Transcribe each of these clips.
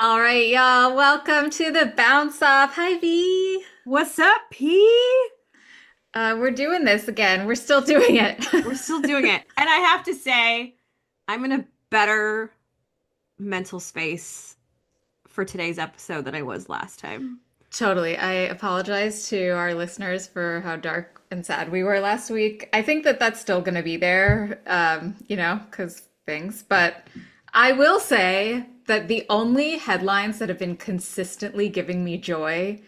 All right, y'all. Welcome to the bounce off. Hi, V. What's up, P? We're doing this again. We're still doing it. We're still doing it. And I have to say, I'm in a better mental space for today's episode than I was last time. Totally. I apologize to our listeners for how dark and sad we were last week. I think that that's still going to be there, because things. But I will say that the only headlines that have been consistently giving me joy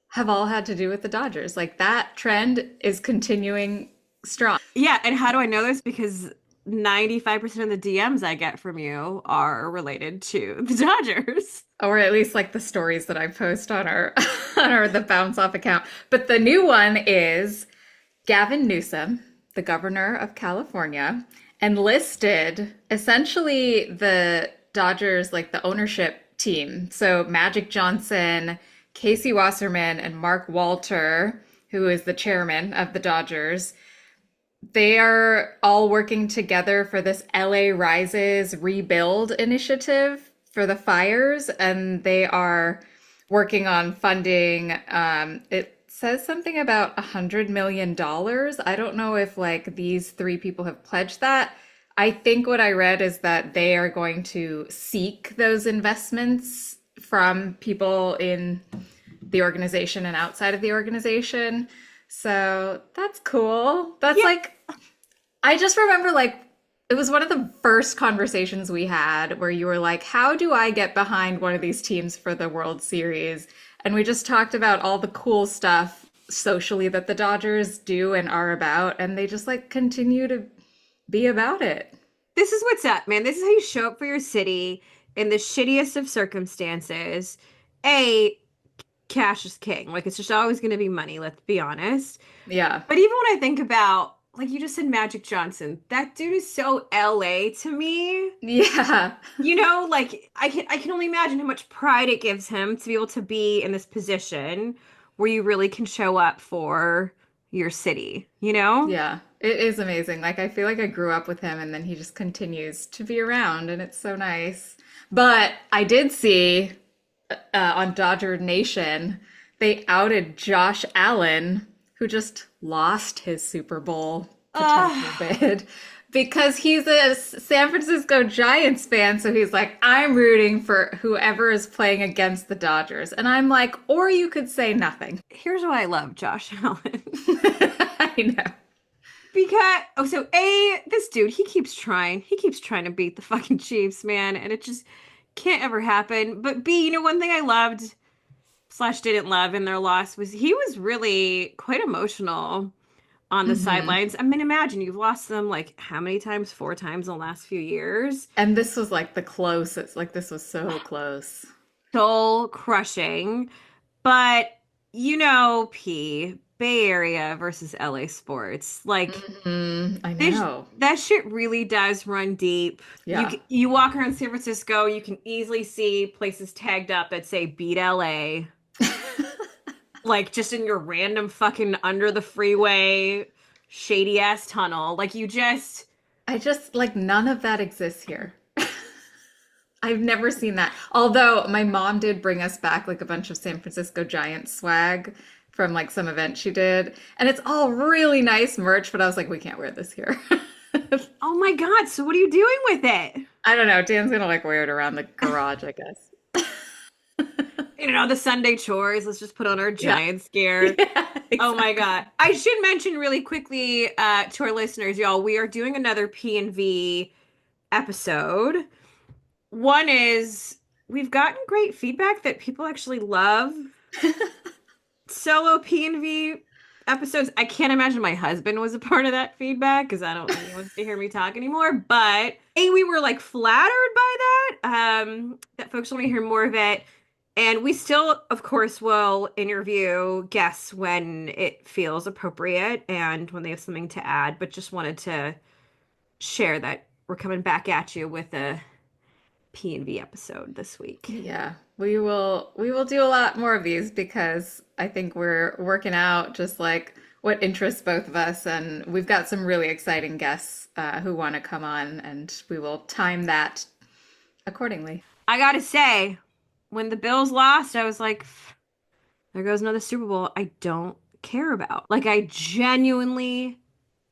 have all had to do with the Dodgers. Like that trend is continuing strong. Yeah, and how do I know this? Because 95% of the DMs I get from you are related to the Dodgers. Or at least like the stories that I post on our on our the bounce off account. But the new one is Gavin Newsom, the governor of California, enlisted essentially the Dodgers, like the ownership team. So Magic Johnson, Casey Wasserman, and Mark Walter, who is the chairman of the Dodgers, they are all working together for this LA Rises Rebuild initiative for the fires, and they are working on funding. It says something about $100 million. I don't know if like these three people have pledged that. I think what I read is that they are going to seek those investments from people in the organization and outside of the organization. So that's cool. That's Yeah. like, I just remember like, it was one of the first conversations we had where you were like, how do I get behind one of these teams for the World Series? And we just talked about all the cool stuff socially that the Dodgers do and are about. And they just like continue to be about it. This is what's up, man. This is how you show up for your city in the shittiest of circumstances. A, cash is king. Like, it's just always going to be money, let's be honest. Yeah. But even when I think about, like you just said, Magic Johnson, that dude is so LA to me. Yeah. Like I can only imagine how much pride it gives him to be able to be in this position where you really can show up for your city, you know? Yeah. It is amazing. Like, I feel like I grew up with him and then he just continues to be around and it's so nice. But I did see on Dodger Nation, they outed Josh Allen, who just lost his Super Bowl potential Uh, bid because he's a San Francisco Giants fan. So he's like, I'm rooting for whoever is playing against the Dodgers. And I'm like, or you could say nothing. Here's why I love Josh Allen. I know. Because so A, this dude, he keeps trying. He keeps trying to beat the fucking Chiefs, man, and it just can't ever happen. But B, one thing I loved slash didn't love in their loss was he was really quite emotional on the Hmm. sidelines. I mean, imagine you've lost them like how many times? Four times in the last few years. And this was like the closest. Like, this was so close. Soul crushing. But P, Bay Area versus LA sports. Like I this, know. that shit really does run deep. Yeah. You walk around San Francisco, you can easily see places tagged up that say beat LA. Like just in your random fucking under the freeway shady ass tunnel. Like you just I just like none of that exists here. I've never seen that. Although my mom did bring us back like a bunch of San Francisco Giants swag from like some event she did. And it's all really nice merch, but I was like, we can't wear this here. oh my God, so what are you doing with it? I don't know. Dan's gonna like wear it around the garage, I guess. The Sunday chores. Let's just put on our Yeah. Giants gear. Yeah, Oh my exactly. God. I should mention really quickly to our listeners, y'all, we are doing another P&V episode. One is we've gotten great feedback that people actually love solo P&V episodes. I can't imagine my husband was a part of that feedback because I don't think he wants to hear me talk anymore. But A, we were like flattered by that folks want to hear more of it. And we still, of course, will interview guests when it feels appropriate and when they have something to add, but just wanted to share that we're coming back at you with a P&V episode this week. Yeah, we will do a lot more of these because I think we're working out just like what interests both of us, and we've got some really exciting guests who want to come on, and we will time that accordingly. I gotta say, when the Bills lost, I was like, there goes another Super Bowl I don't care about. Like, I genuinely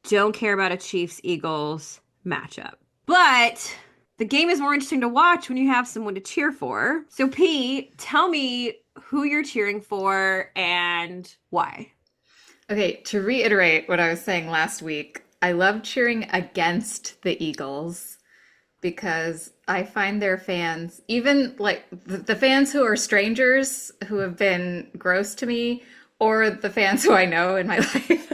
don't care about a Chiefs Eagles matchup. But the game is more interesting to watch when you have someone to cheer for. So, P, tell me who you're cheering for and why. Okay, to reiterate what I was saying last week, I love cheering against the Eagles because I find their fans, even like the fans who are strangers who have been gross to me, or the fans who I know in my life,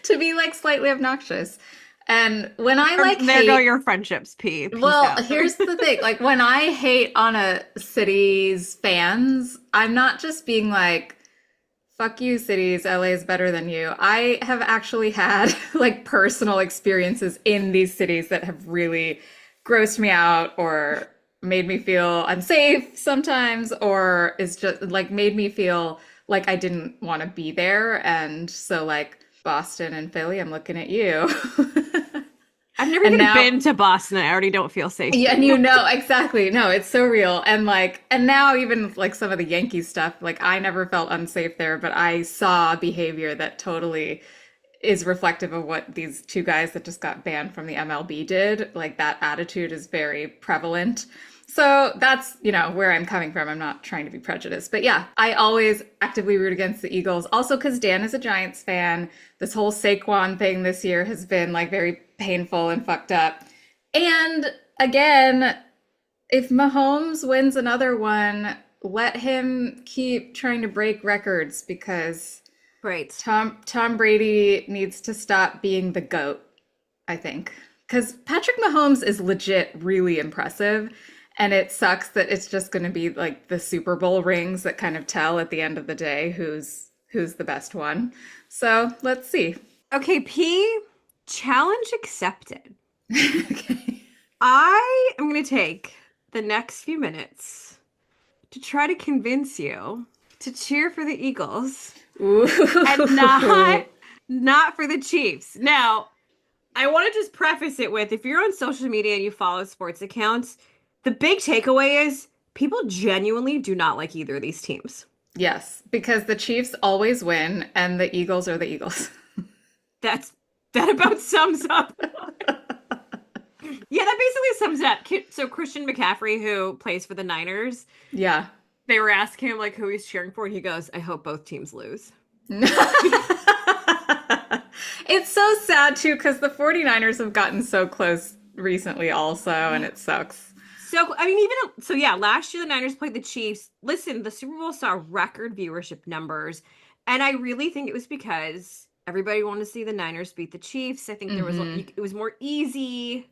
to be like slightly obnoxious. And when I like There go hate, your friendships, P. Peace well, out. here's the thing. Like when I hate on a city's fans, I'm not just being like, fuck you, cities, LA is better than you. I have actually had like personal experiences in these cities that have really grossed me out or made me feel unsafe sometimes, or is just like made me feel like I didn't want to be there. And so, like, Boston and Philly, I'm looking at you. I've never And even now been to Boston. I already don't feel safe yeah, and being you there. know exactly. No, it's so real. And like, and now even like some of the Yankee stuff, like I never felt unsafe there, but I saw behavior that totally is reflective of what these two guys that just got banned from the MLB did. Like that attitude is very prevalent. So that's, where I'm coming from. I'm not trying to be prejudiced. But yeah, I always actively root against the Eagles. Also because Dan is a Giants fan. This whole Saquon thing this year has been like very painful and fucked up. And again, if Mahomes wins another one, let him keep trying to break records because Right. Tom Brady needs to stop being the GOAT, I think. Because Patrick Mahomes is legit really impressive. And it sucks that it's just going to be like the Super Bowl rings that kind of tell at the end of the day who's the best one. So let's see. Okay, P, challenge accepted. Okay. I am going to take the next few minutes to try to convince you to cheer for the Eagles and Ooh. not for the Chiefs. Now, I want to just preface it with if you're on social media and you follow sports accounts, the big takeaway is people genuinely do not like either of these teams. Yes, because the Chiefs always win and the Eagles are the Eagles. That's that about sums up. Yeah, that basically sums it up. So Christian McCaffrey, who plays for the Niners, Yeah. they were asking him like who he's cheering for, and he goes, "I hope both teams lose." It's so sad too because the 49ers have gotten so close recently also and it sucks. So I mean, even so, yeah. Last year the Niners played the Chiefs. Listen, the Super Bowl saw record viewership numbers, and I really think it was because everybody wanted to see the Niners beat the Chiefs. I think Hmm. it was more easy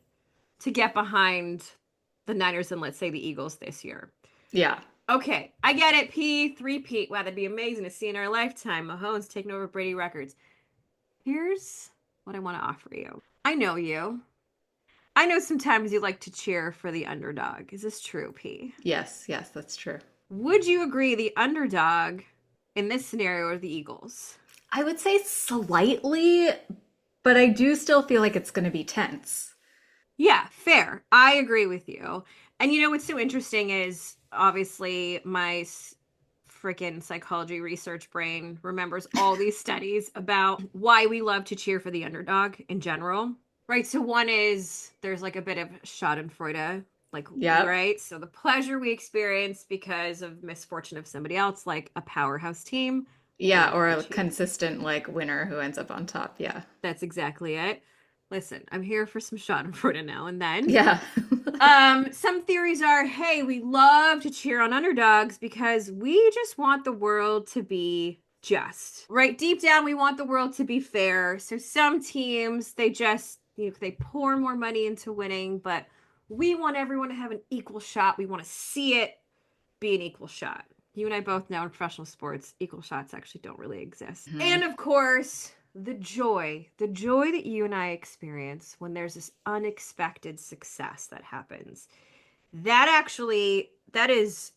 to get behind the Niners than let's say the Eagles this year. Yeah. Okay, I get it. P three-peat. Wow, that'd be amazing to see in our lifetime. Mahomes taking over Brady records. Here's what I want to offer you. I know you. I know sometimes you like to cheer for the underdog. Is this true, P? Yes, yes, that's true. Would you agree the underdog in this scenario are the Eagles? I would say slightly, but I do still feel like it's going to be tense. Yeah, fair. I agree with you. And you know what's so interesting is obviously my freaking psychology research brain remembers all these studies about why we love to cheer for the underdog in general. Right. So one is there's like a bit of Schadenfreude, like Yep. right. So the pleasure we experience because of misfortune of somebody else, like a powerhouse team, Yeah, like or the a Chiefs. consistent like winner who ends up on top. Yeah. That's exactly it. Listen, I'm here for some Schadenfreude now and then. Yeah. Some theories are, hey, we love to cheer on underdogs because we just want the world to be just. Right deep down, we want the world to be fair. So some teams, they just, they pour more money into winning, but we want everyone to have an equal shot. We want to see it be an equal shot. You and I both know in professional sports, equal shots actually don't really exist. Mhm. And of course, the joy that you and I experience when there's this unexpected success that happens. That is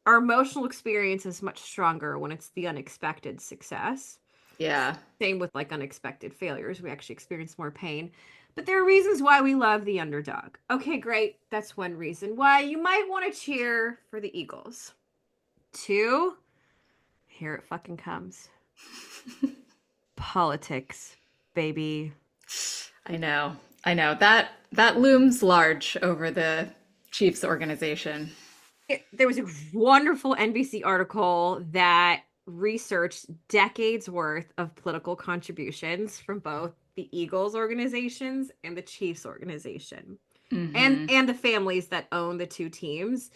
our emotional experience is much stronger when it's the unexpected success. Yeah. Same with like unexpected failures. We actually experience more pain. But there are reasons why we love the underdog. Okay, great. That's one reason why you might want to cheer for the Eagles. Two, here it fucking comes. Politics, baby. I know. I know. That looms large over the Chiefs organization. There was a wonderful NBC article that researched decades worth of political contributions from both the Eagles organizations and the Chiefs organization. And the families that own the two teams.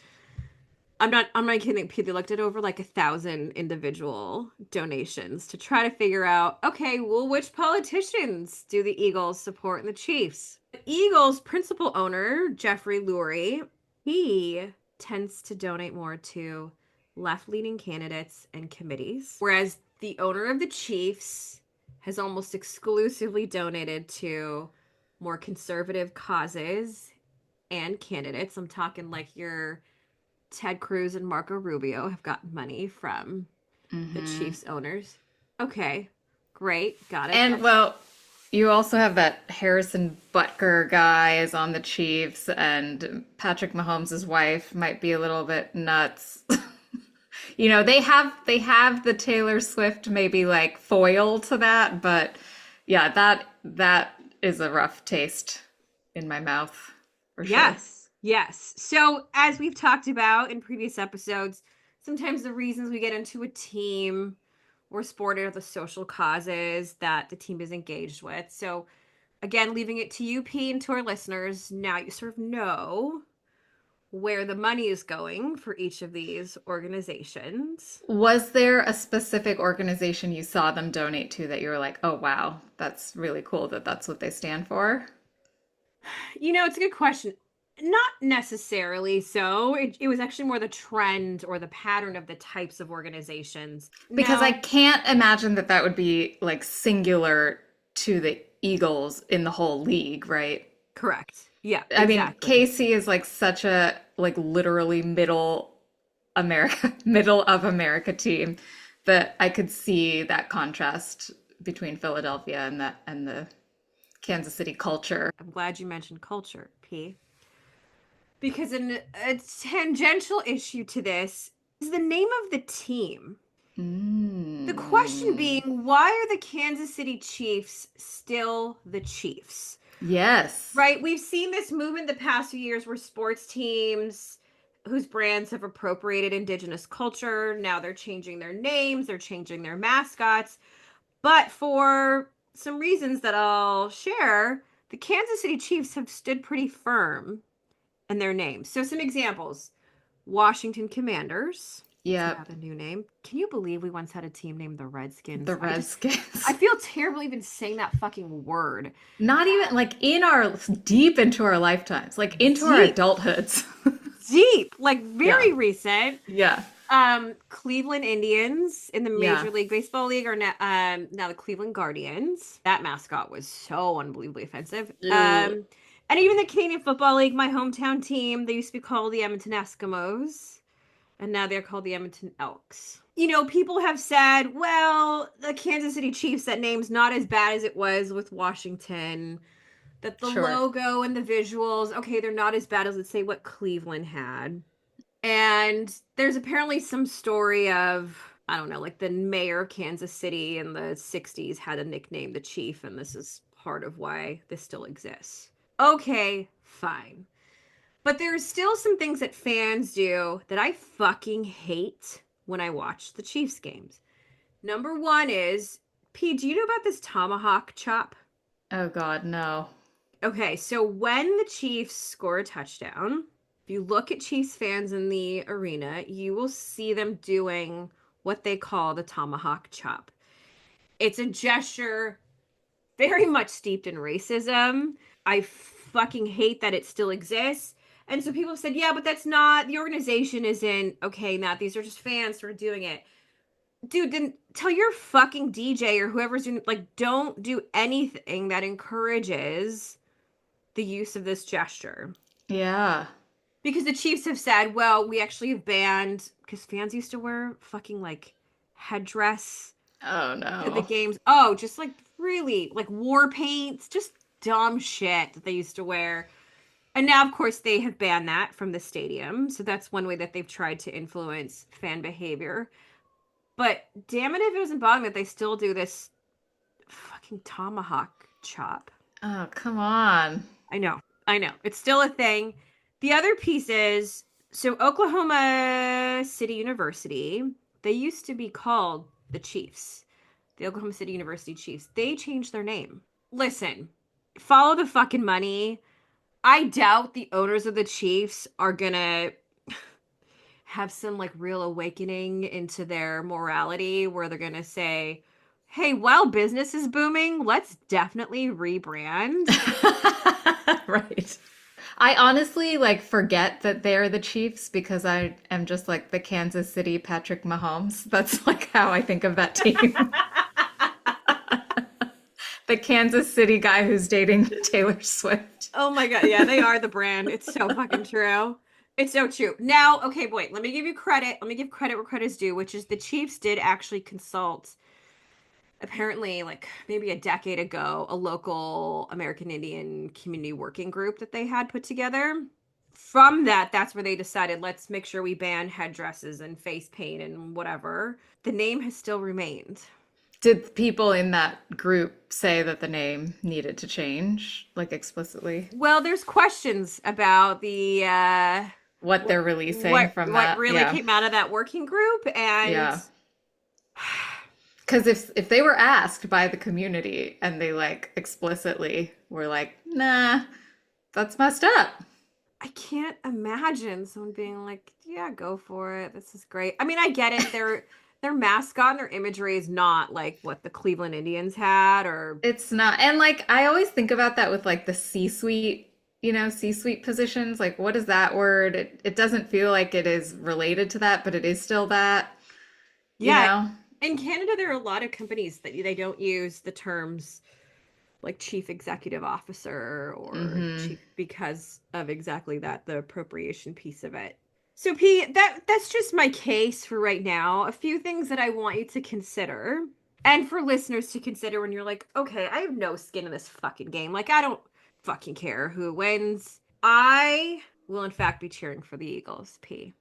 I'm not kidding. They looked at over like 1,000 individual donations to try to figure out, okay, well, which politicians do the Eagles support and the Chiefs? The Eagles' principal owner, Jeffrey Lurie, he tends to donate more to left-leaning candidates and committees, whereas the owner of the Chiefs has almost exclusively donated to more conservative causes and candidates. I'm talking like your Ted Cruz and Marco Rubio have gotten money from the Chiefs owners. Okay, great, got it. And well, you also have that Harrison Butker guy is on the Chiefs, and Patrick Mahomes' wife might be a little bit nuts. You know, they have the Taylor Swift maybe like foil to that, but yeah, that is a rough taste in my mouth for sure. Yes. So, as we've talked about in previous episodes, sometimes the reasons we get into a team or sport are the social causes that the team is engaged with. So, again, leaving it to you, P, and to our listeners, now you sort of know where the money is going for each of these organizations. Was there a specific organization you saw them donate to that you were like, oh, wow, that's really cool that that's what they stand for? You know, it's a good question. Not necessarily so. It was actually more the trend or the pattern of the types of organizations. Because Now, I can't imagine that that would be like singular to the Eagles in the whole league, right? correct. Yeah, I mean, exactly. KC is like such a like literally middle of America team that I could see that contrast between Philadelphia and the Kansas City culture. I'm glad you mentioned culture, P. Because a tangential issue to this is the name of the team. The question Mm. being, why are the Kansas City Chiefs still the Chiefs? Yes. Right? We've seen this movement the past few years where sports teams whose brands have appropriated indigenous culture, now they're changing their names, they're changing their mascots. But for some reasons that I'll share, the Kansas City Chiefs have stood pretty firm in their names. So some examples. Washington Commanders. Yeah. It's now the new name. Can you believe we once had a team named the Redskins? The Redskins. I feel terrible even saying that fucking word. Not even like in our deep into our lifetimes, like into our Deep. adulthoods. Deep, like very Yeah. recent. Yeah. Cleveland Indians in the Yeah. Major League Baseball League are now the Cleveland Guardians. That mascot was so unbelievably offensive. Ew. And even the Canadian Football League, my hometown team, they used to be called the Edmonton Eskimos, and now they're called the Edmonton Elks. You know, people have said, well, the Kansas City Chiefs, that name's not as bad as it was with Washington. That the Sure. logo and the visuals, okay, they're not as bad as, let's say, what Cleveland had. And there's apparently some story of, I don't know, like the mayor of Kansas City in the 60s had a nickname, the Chief, and this is part of why this still exists. Okay, fine. But there's still some things that fans do that I fucking hate when I watch the Chiefs games. Number one is, P, do you know about this tomahawk chop? Oh God, no. Okay, so when the Chiefs score a touchdown, if you look at Chiefs fans in the arena, you will see them doing what they call the tomahawk chop. It's a gesture very much steeped in racism. I fucking hate that it still exists. And so people have said, yeah, but that's not, the organization isn't, okay, Nat, these are just fans sort of doing it. Dude, then tell your fucking DJ or whoever's doing, like, don't do anything that encourages the use of this gesture. Yeah. Because the Chiefs have said, well, we actually have banned, because fans used to wear fucking, like, headdress Oh to the no. games. Oh, just, like, really, like, war paints. Just dumb shit that they used to wear. And now, of course, they have banned that from the stadium. So that's one way that they've tried to influence fan behavior. But damn it if it doesn't bother me that they still do this fucking tomahawk chop. Oh, come on. I know. I know. It's still a thing. The other piece is so Oklahoma City University, they used to be called the Chiefs, the Oklahoma City University Chiefs. They changed their name. Listen, follow the fucking money. I doubt the owners of the Chiefs are gonna have some like real awakening into their morality where they're gonna say, hey, well, business is booming. Let's definitely rebrand. Right. I honestly like forget that they're the Chiefs because I am just like the Kansas City Patrick Mahomes. That's like how I think of that team. The Kansas City guy who's dating Taylor Swift. Oh my God. Yeah, they are the brand. It's so fucking true. It's so true. Now, okay, wait, let me give you credit. Let me give credit where credit is due, which is the Chiefs did actually consult, apparently, like maybe a decade ago, a local American Indian community working group that they had put together. From that, that's where they decided, let's make sure we ban headdresses and face paint and whatever. The name has still remained. Did people in that group say that the name needed to change, like explicitly? Well, there's questions about the What they're releasing what from that? really Yeah. came out of that working group, and Yeah. Because if they were asked by the community and they like explicitly were like, nah, that's messed up. I can't imagine someone being like, "Yeah, go for it. This is great." I mean, I get it. Their mascot and their imagery is not like what the Cleveland Indians had, or It's not. And like, I always think about that with like the C-suite, C-suite positions. Like, what is that word? It doesn't feel like it is related to that, but it is still that, you yeah. know? In Canada, there are a lot of companies that they don't use the terms like chief executive officer or Hmm. chief because of exactly that, the appropriation piece of it. So P, that's just my case for right now. A few things that I want you to consider and for listeners to consider when you're like, okay, I have no skin in this fucking game. Like I don't fucking care who wins. I will in fact be cheering for the Eagles, P.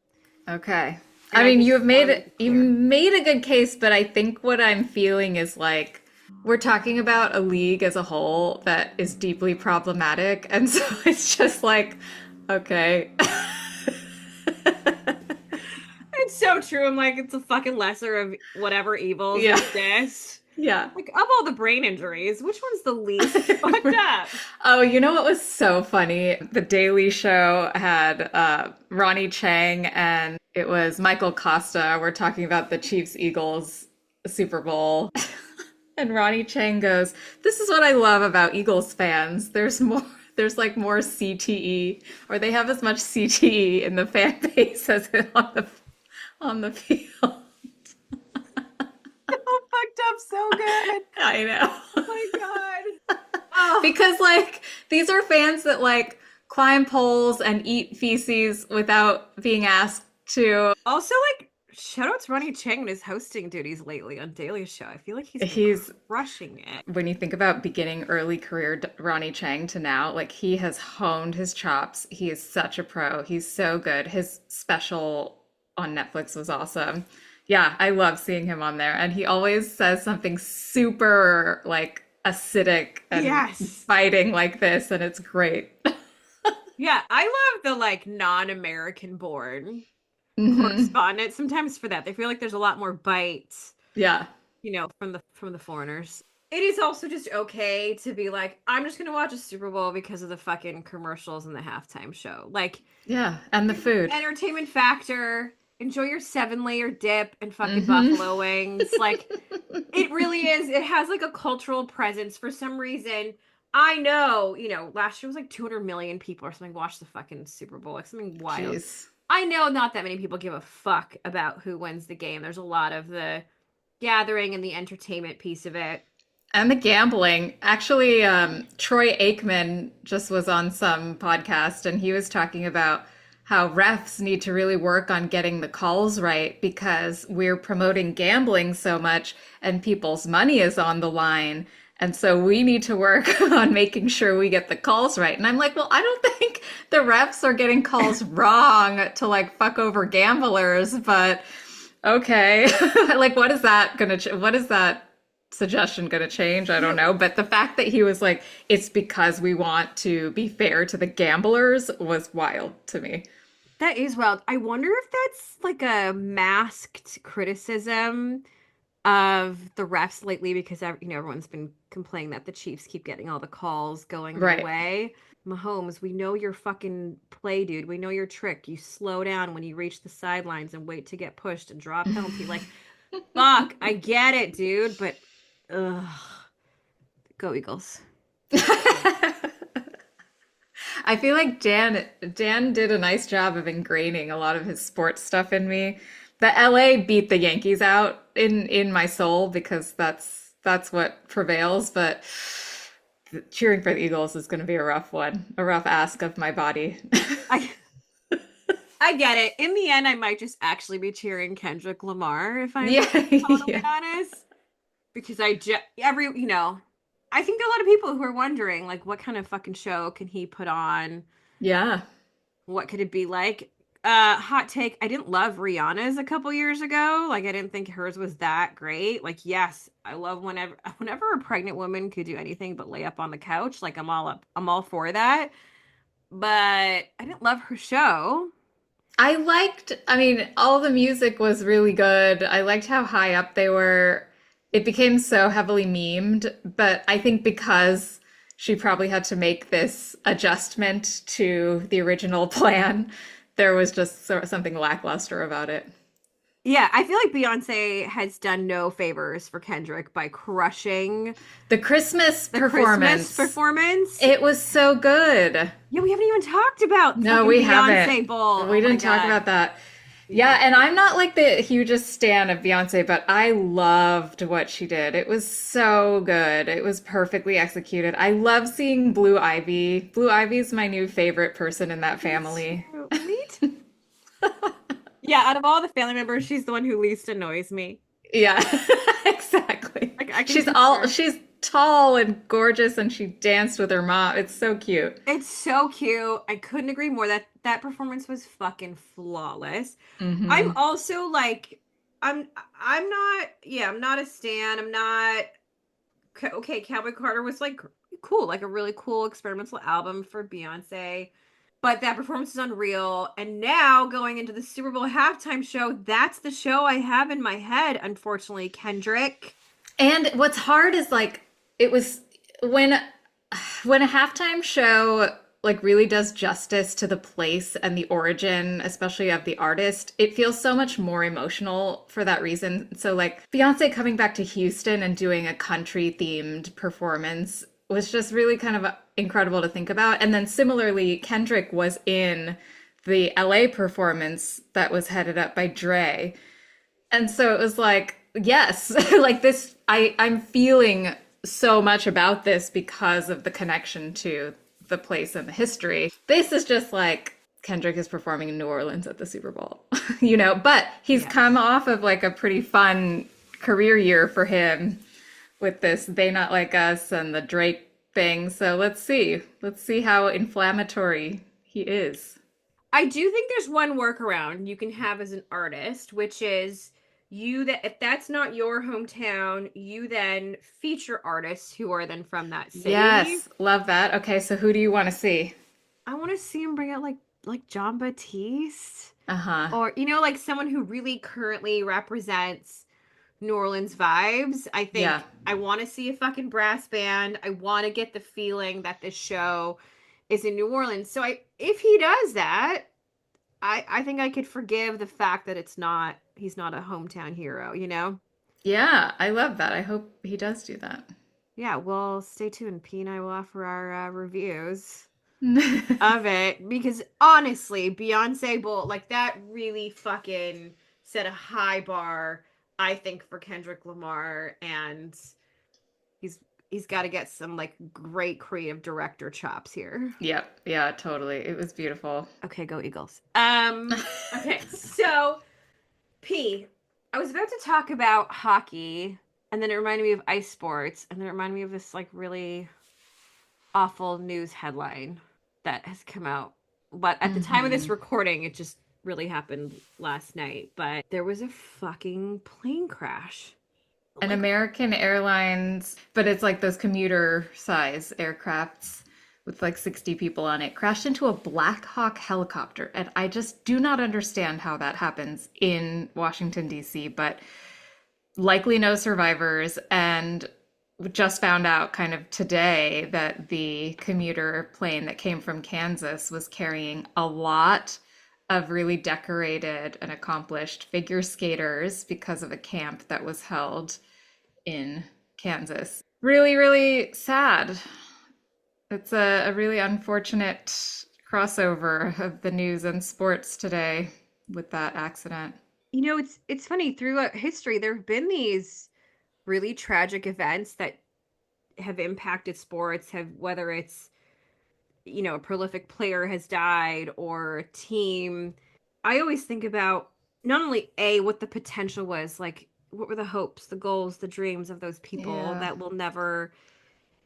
Okay. And I I mean, just want to be you clear. made a good case, but I think what I'm feeling is like we're talking about a league as a whole that is deeply problematic, and so it's just like, okay. It's so true. I'm like, it's a fucking lesser of whatever evils Yeah. exist. Yeah. Like, of all the brain injuries, which one's the least fucked up? Oh, you know what was so funny? The Daily Show had Ronnie Chang and it was Michael Costa. We're talking about the Chiefs Eagles Super Bowl. And Ronnie Chang goes, "This is what I love about Eagles fans. There's like more CTE, or they have as much CTE in the fan base as on the field." So fucked up, so good. I know. Oh my God. Oh, Because like these are fans that like climb poles and eat feces without being asked to. also, like, shout out to Ronnie Chang and his hosting duties lately on Daily Show. I feel like he's been He's crushing it. When you think about beginning early career Ronnie Chang to now, like he has honed his chops. He is such a pro. He's so good. His special on Netflix was awesome. Yeah, I love seeing him on there. And he always says something super like acidic and Yes. biting like this, and it's great. Yeah, I love the like non-American born Hmm. correspondent sometimes for that. They feel like there's a lot more bite, Yeah. from the foreigners. It is also just okay to be like, I'm just gonna watch a Super Bowl because of the fucking commercials and the halftime show. Like, Yeah. And the food. entertainment factor. Enjoy your 7-layer dip and fucking Hmm. buffalo wings. Like, it really is. It has like a cultural presence for some reason. I know, last year was like 200 million people or something watched the fucking Super Bowl, like something wild. Jeez. I know not that many people give a fuck about who wins the game. There's a lot of the gathering and the entertainment piece of it. And the gambling. Actually, Troy Aikman just was on some podcast and he was talking about how refs need to really work on getting the calls right because we're promoting gambling so much and people's money is on the line. And so we need to work on making sure we get the calls right. And I'm like, well, I don't think the refs are getting calls wrong to like fuck over gamblers, but okay. Like, what is that what is that suggestion gonna change? I don't You know. But the fact that he was like, it's because we want to be fair to the gamblers was wild to me. That is wild. I wonder if that's like a masked criticism of the refs lately because everyone's been complaining that the Chiefs keep getting all the calls going their Right. way. Mahomes, we know your fucking play, dude. We know your trick. You slow down when you reach the sidelines and wait to get pushed and draw a penalty. Like, fuck, I get it, dude, but ugh, go Eagles. I feel like Dan did a nice job of ingraining a lot of his sports stuff in me. The LA beat the Yankees out in my soul because that's what prevails, but cheering for the Eagles is going to be a rough one, a rough ask of my body. I I get it. In the end, I might just actually be cheering Kendrick Lamar if I'm Yeah, totally yeah. honest. Because I think there are a lot of people who are wondering, like, what kind of fucking show can he put on? Yeah. What could it be like? Hot take, I didn't love Rihanna's a couple years ago. Like, I didn't think hers was that great. Like, yes, I love whenever a pregnant woman could do anything but lay up on the couch. Like, I'm all for that. But I didn't love her show. I mean, all the music was really good. I liked how high up they were. It became so heavily memed, but I think because she probably had to make this adjustment to the original plan, there was just something lackluster about it. Yeah, I feel like Beyonce has done no favors for Kendrick by crushing The Christmas the Christmas performance, performance. it was so good. Yeah, we haven't even talked about No, fucking we haven't. Beyonce Bowl. We Oh my didn't talk God. about that. Yeah, Yeah. and I'm not like the hugest stan of Beyonce, but I loved what she did. It was so good. It was perfectly executed. I love seeing Blue Ivy. Blue Ivy's my new favorite person in that Me family. too. Me too. Yeah, out of all the family members, she's the one who least annoys me. Yeah, exactly. Like I can picture. She's tall and gorgeous and she danced with her mom. It's so cute. It's so cute. I couldn't agree more. That performance was fucking flawless. I'm Hmm. also like I'm not yeah, I'm not a stan. I'm not okay, Cowboy Carter was like cool, like a really cool experimental album for Beyonce. But that performance is unreal. And now going into the Super Bowl halftime show, that's the show I have in my head, unfortunately, Kendrick. And what's hard is like it was when when a halftime show like really does justice to the place and the origin, especially of the artist, it feels so much more emotional for that reason. So like Beyonce coming back to Houston and doing a country themed performance was just really kind of incredible to think about. And then similarly, Kendrick was in the LA performance that was headed up by Dre. And so it was like, yes, like this, I'm feeling so much about this because of the connection to the place and the history. This is just like Kendrick is performing in New Orleans at the Super Bowl, but he's come Yes. off of like a pretty fun career year for him with this They Not Like Us and the Drake thing. So let's see. Let's see how inflammatory he is. I do think there's one workaround you can have as an artist, which is you that if that's not your hometown, you then feature artists who are then from that city. Yes, love that. Okay, so who do you want to see? I want to see him bring out like John Batiste Uh-huh. or like someone who really currently represents New Orleans vibes. I Yeah. think I want to see a fucking brass band. I want to get the feeling that this show is in New Orleans. So if he does that, I think I could forgive the fact that he's not a hometown hero. Yeah, I love that. I hope he does do that. Yeah, well, stay tuned. P and I will offer our reviews of it because honestly, Beyonce Bowl, like that really fucking set a high bar, I think, for Kendrick Lamar, and he's he's got to get some like great creative director chops here. Yep. Yeah, totally. It was beautiful. Okay, go Eagles. Okay, so P, I was about to talk about hockey And then it reminded me of ice sports, and then it reminded me of this like really awful news headline that has come out. But at the time of this Hmm. recording, it just really happened last night. But there was a fucking plane crash. An Like, American Airlines, but it's like those commuter size aircrafts with like 60 people on it, crashed into a Black Hawk helicopter. And I just do not understand how that happens in Washington, D.C., but likely no survivors. And just found out kind of today that the commuter plane that came from Kansas was carrying a lot of really decorated and accomplished figure skaters because of a camp that was held in Kansas. Really, really sad. It's a really unfortunate crossover of the news and sports today with that accident. it's funny throughout history there have been these really tragic events that have impacted sports, have whether it's a prolific player has died or a team. I always think about not only a what the potential was, like what were the hopes, the goals, the dreams of those people Yeah. that we'll never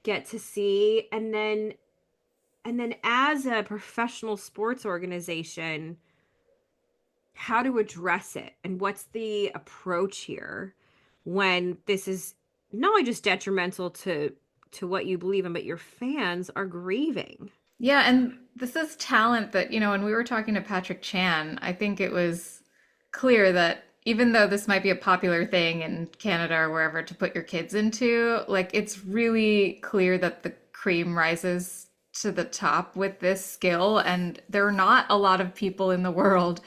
get to see, and then as a professional sports organization, how to address it and what's the approach here when this is not only just detrimental to what you believe in, but your fans are grieving. Yeah, and this is talent that, when we were talking to Patrick Chan, I think it was clear that even though this might be a popular thing in Canada or wherever to put your kids into, like it's really clear that the cream rises to the top with this skill. And there are not a lot of people in the world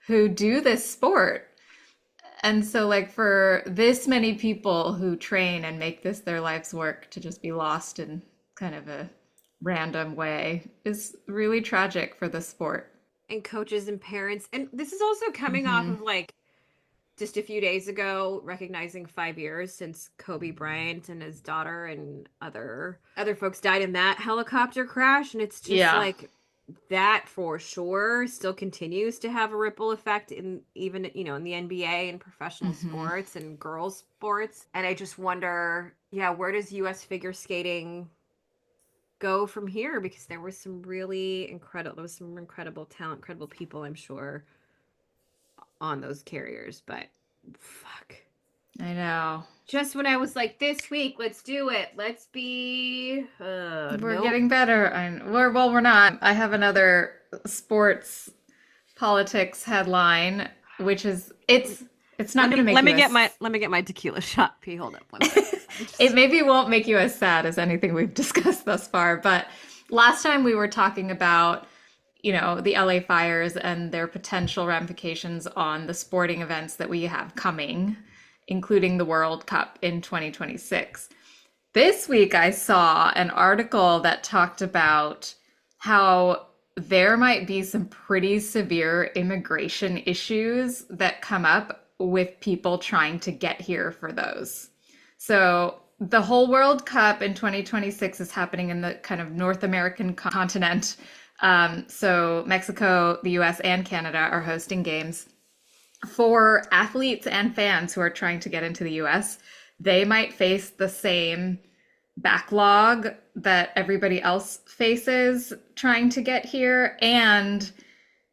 who do this sport. And so, like, for this many people who train and make this their life's work to just be lost in kind of a random way is really tragic for the sport. And coaches and parents, and this is also coming off Hmm. of like just a few days ago recognizing 5 years since Kobe Bryant and his daughter and other folks died in that helicopter crash, and it's just Yeah. like that for sure still continues to have a ripple effect in even in the NBA and professional Hmm. sports and girls sports. And I just wonder, yeah, where does US figure skating go from here? Because there was some incredible talent, incredible people, I'm sure, on those carriers. But fuck, I know. just when I was like, this week, let's do it, let's be We're nope. getting better. We're not. I have another sports politics headline, which is it's not Let going to me make let you me get my as let me get my tequila shot. P, hold up one second. I it just maybe won't make you as sad as anything we've discussed thus far, but last time we were talking about, the LA fires and their potential ramifications on the sporting events that we have coming, including the World Cup in 2026. This week, I saw an article that talked about how there might be some pretty severe immigration issues that come up with people trying to get here for those. So, the whole World Cup in 2026 is happening in the kind of North American continent. So, Mexico, the US, and Canada are hosting games. For athletes and fans who are trying to get into the US, they might face the same backlog that everybody else faces trying to get here. And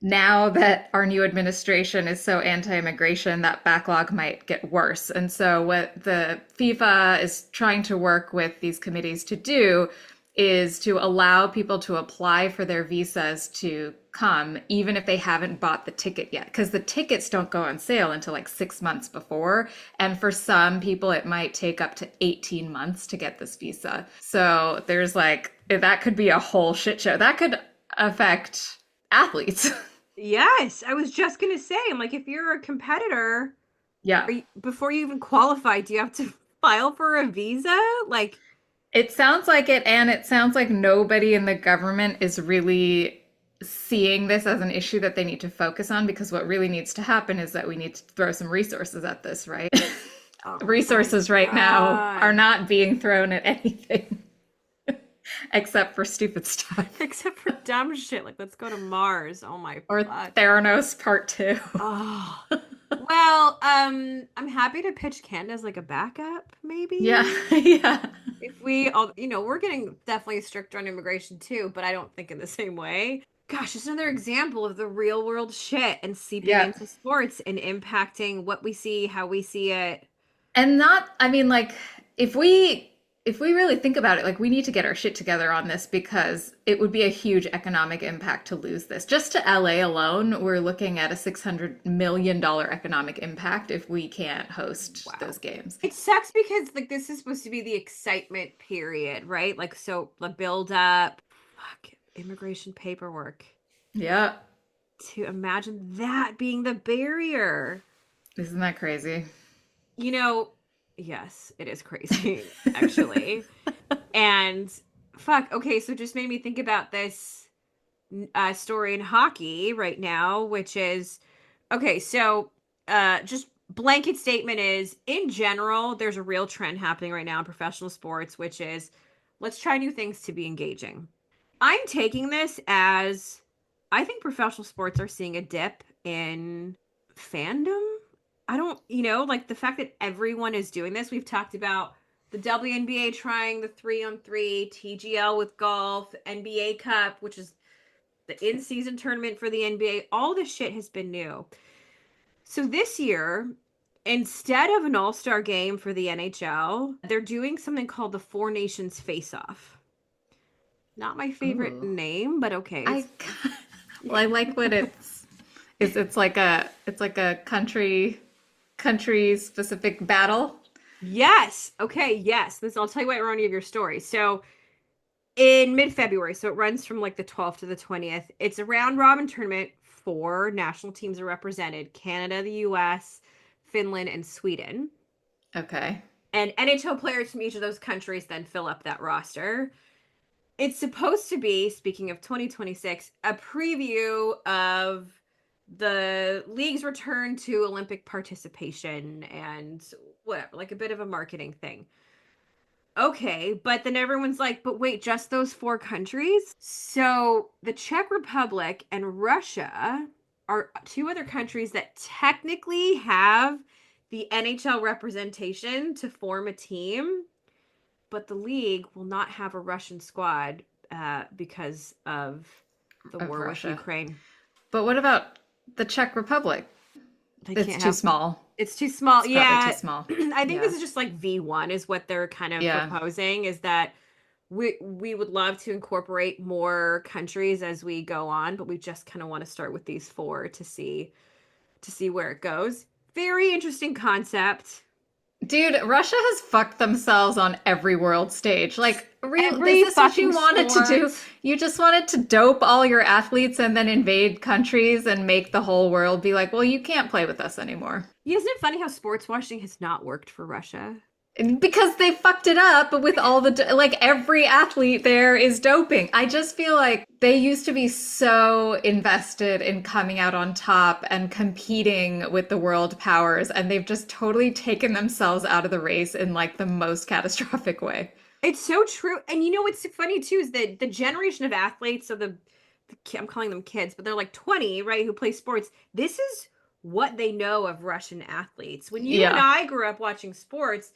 now that our new administration is so anti-immigration, that backlog might get worse. And so what the FIFA is trying to work with these committees to do is to allow people to apply for their visas to come even if they haven't bought the ticket yet, because the tickets don't go on sale until like 6 months before, and for some people it might take up to 18 months to get this visa. So there's like, that could be a whole shit show that could affect athletes. yes, I was just gonna say, I'm like, if you're a competitor, Yeah. before you even qualify, do you have to file for a visa? Like, It sounds like it, and it sounds like nobody in the government is really seeing this as an issue that they need to focus on, because what really needs to happen is that we need to throw some resources at this, right? oh my Resources right now are God. not being thrown at anything except for stupid stuff. Except for dumb shit, like let's go to Mars. Oh my Or fuck. Theranos Part 2. Oh. Well, I'm happy to pitch Canada as like a backup, Yeah, maybe. yeah, If we all, we're getting definitely stricter on immigration too, but I don't think in the same way. Gosh, just another example of the real world shit and seeping yeah. into sports and impacting what we see, how we see it. And not, I mean, like, if we if we really think about it, like we need to get our shit together on this because it would be a huge economic impact to lose this. Just to LA alone, we're looking at a $600 million economic impact if we can't host Wow. those games. It sucks because like this is supposed to be the excitement period, right? Like so the build up, fuck, immigration paperwork. Yeah. To imagine that being the barrier. Isn't that crazy? You know, yes, it is crazy, actually. And fuck, okay, so just made me think about this story in hockey right now, which is okay, so just blanket statement is in general, there's a real trend happening right now in professional sports, which is let's try new things to be engaging. I'm taking this as I think professional sports are seeing a dip in fandom. I don't, like the fact that everyone is doing this. We've talked about the WNBA trying the 3-on-3, TGL with golf, NBA Cup, which is the in-season tournament for the NBA. All this shit has been new. So this year, instead of an all-star game for the NHL, they're doing something called the Four Nations Face-Off. Not my favorite Ooh. name, but okay. I well, I like what it's like a country specific battle. Yes. Okay. Yes. This I'll tell you what reminded me of your story. So in mid-February, so it runs from like the 12th to the 20th. It's a round robin tournament. Four national teams are represented: Canada, the US, Finland, and Sweden. Okay. And NHL players from each of those countries then fill up that roster. It's supposed to be, speaking of 2026, a preview of the league's return to Olympic participation and whatever, like a bit of a marketing thing. Okay, but then everyone's like, but wait, just those four countries? So the Czech Republic and Russia are two other countries that technically have the NHL representation to form a team, but the league will not have a Russian squad because of the Of war with Russia. Ukraine. But what about the Czech Republic? They It's can't too have. small. It's too small. It's probably too Yeah, small. I think Yeah. this is just like V1 is what they're kind of Yeah. proposing is that we would love to incorporate more countries as we go on, but we just kind of want to start with these four to see where it goes. Very interesting concept. Dude, Russia has fucked themselves on every world stage. Like, real, is Every this what you fucking wanted to do? sport. You just wanted to dope all your athletes and then invade countries and make the whole world be like, well, you can't play with us anymore. Isn't it funny how sports washing has not worked for Russia? Because they fucked it up with all like every athlete there is doping. I just feel like they used to be so invested in coming out on top and competing with the world powers, and they've just totally taken themselves out of the race in like the most catastrophic way. It's so true. And you know what's funny too is that the generation of athletes, so I'm calling them kids, but they're like 20, right, who play sports. This is what they know of Russian athletes. When you and Yeah, I grew up watching sports,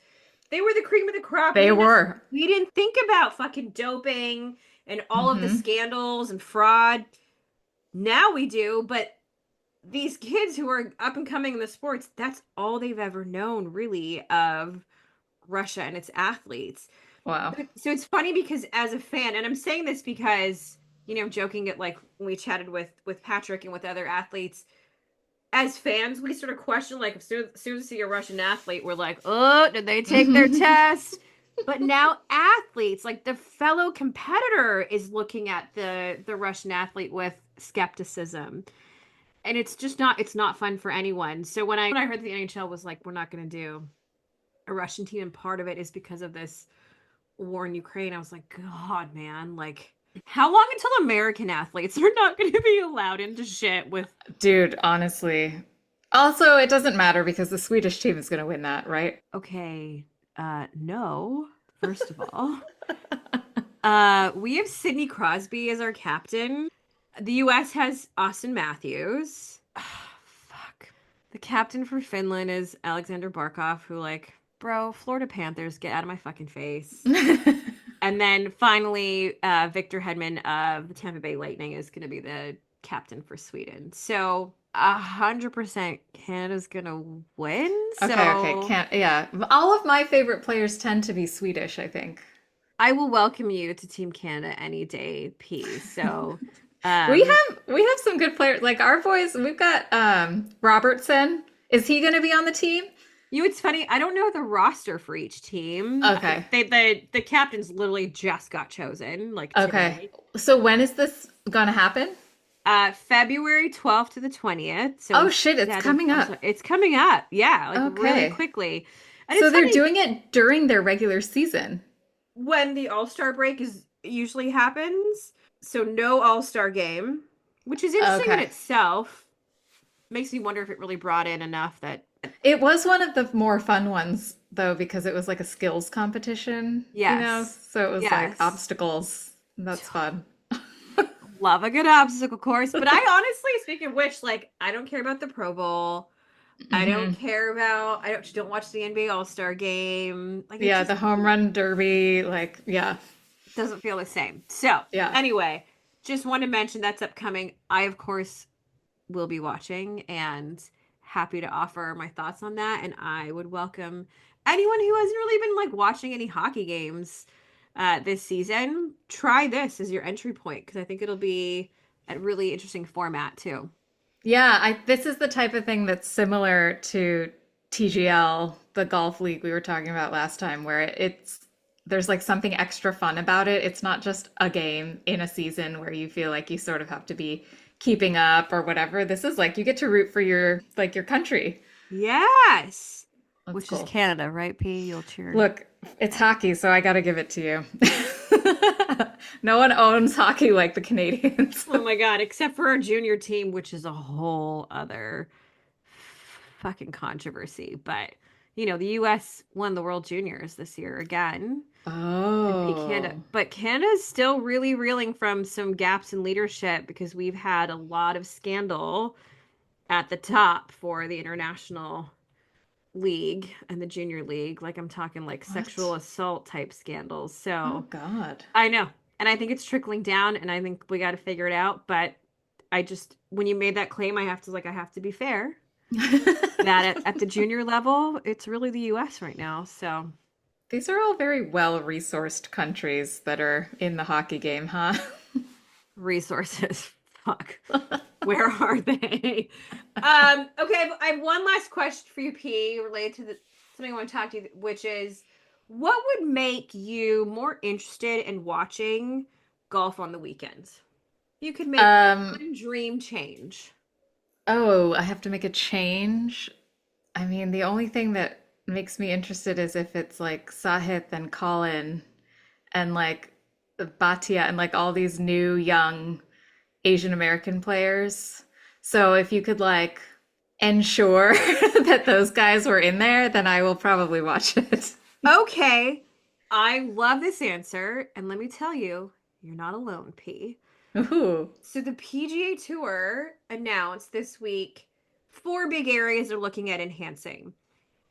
they were the cream of the crop. they were. We didn't think about fucking doping and all of the Hmm. scandals and fraud. Now we do, but these kids who are up and coming in the sports, that's all they've ever known really of Russia and its athletes. Wow. So it's funny because as a fan, and I'm saying this because, joking at like when we chatted with Patrick and with other athletes, as fans, we sort of question like as soon as we see a Russian athlete, we're like, oh, did they take their test? But now athletes, like the fellow competitor is looking at the Russian athlete with skepticism. And it's not fun for anyone. So when I heard the NHL was like, we're not gonna do a Russian team, and part of it is because of this war in Ukraine, I was like, God, man, like, how long until American athletes are not going to be allowed into shit with? Dude, honestly. Also, it doesn't matter because the Swedish team is going to win that, right? Okay, no. First of all, we have Sidney Crosby as our captain. The U.S. has Austin Matthews. Fuck. The captain for Finland is Alexander Barkov, who, like, bro, Florida Panthers, get out of my fucking face. And then finally, Victor Hedman of the Tampa Bay Lightning is going to be the captain for Sweden. So 100% Canada's going to win. Okay, So can't, yeah. All of my favorite players tend to be Swedish, I think. I will welcome you to Team Canada any day, P. So We um, have some good players. Like our boys, we've got Robertson. Is he going to be on the team? it's funny. I don't know the roster for each team. Okay. The captains literally just got chosen like Okay. today. So when is this going to happen? February 12th to the 20th. So Oh shit, it's coming up. it's coming up. Yeah, like really Okay. quickly. And So it's they're funny doing it during their regular season. when the All-Star break is usually happens. So no All-Star game, which is interesting in Okay. itself. Makes me wonder if it really brought in enough that It was one of the more fun ones though because it was like a skills competition, yes. So it was like Yes. obstacles. That's fun. Love a good obstacle course. But I honestly, speaking of which, like, I don't care about the Pro Bowl. I don't Hmm. care about, I don't watch the NBA All-Star game. Like, it Yeah, just the home run derby, like, yeah, doesn't feel the same. So, yeah. anyway, just want to mention that's upcoming. I, of course, will be watching and happy to offer my thoughts on that. And I would welcome anyone who hasn't really been like watching any hockey games this season. Try this as your entry point because I think it'll be a really interesting format too. Yeah, this is the type of thing that's similar to TGL, the golf league we were talking about last time, where there's like something extra fun about it. It's not just a game in a season where you feel like you sort of have to be keeping up or whatever. This is like you get to root for your country. Yes. That's Which is cool. Canada, right, P? You'll cheer. Look, it's hockey, so I got to give it to you. No one owns hockey like the Canadians. Oh my God, except for our junior team, which is a whole other fucking controversy. But, the US won the World Juniors this year again. And beat Canada. Oh, But Canada's still really reeling from some gaps in leadership because we've had a lot of scandal at the top for the international league and the junior league. Like I'm talking like sexual what? assault type scandals. Oh So God. I know. And I think it's trickling down and I think we got to figure it out. But when you made that claim, I have to be fair that at the junior level, it's really the US right now. So These are all very well-resourced countries that are in the hockey game, huh? resources. Fuck. Where are they? Okay, I have one last question for you, P, related to something I want to talk to you, which is what would make you more interested in watching golf on the weekends? You could make Um, one dream change. oh, I have to make a change. I mean, the only thing that makes me interested is if it's like Sahith and Colin and like Bhatia and like all these new young Asian American players. So if you could like ensure that those guys were in there, then I will probably watch it. Okay, I love this answer, and let me tell you, you're not alone, P. Ooh, So the PGA Tour announced this week four big areas they're looking at enhancing.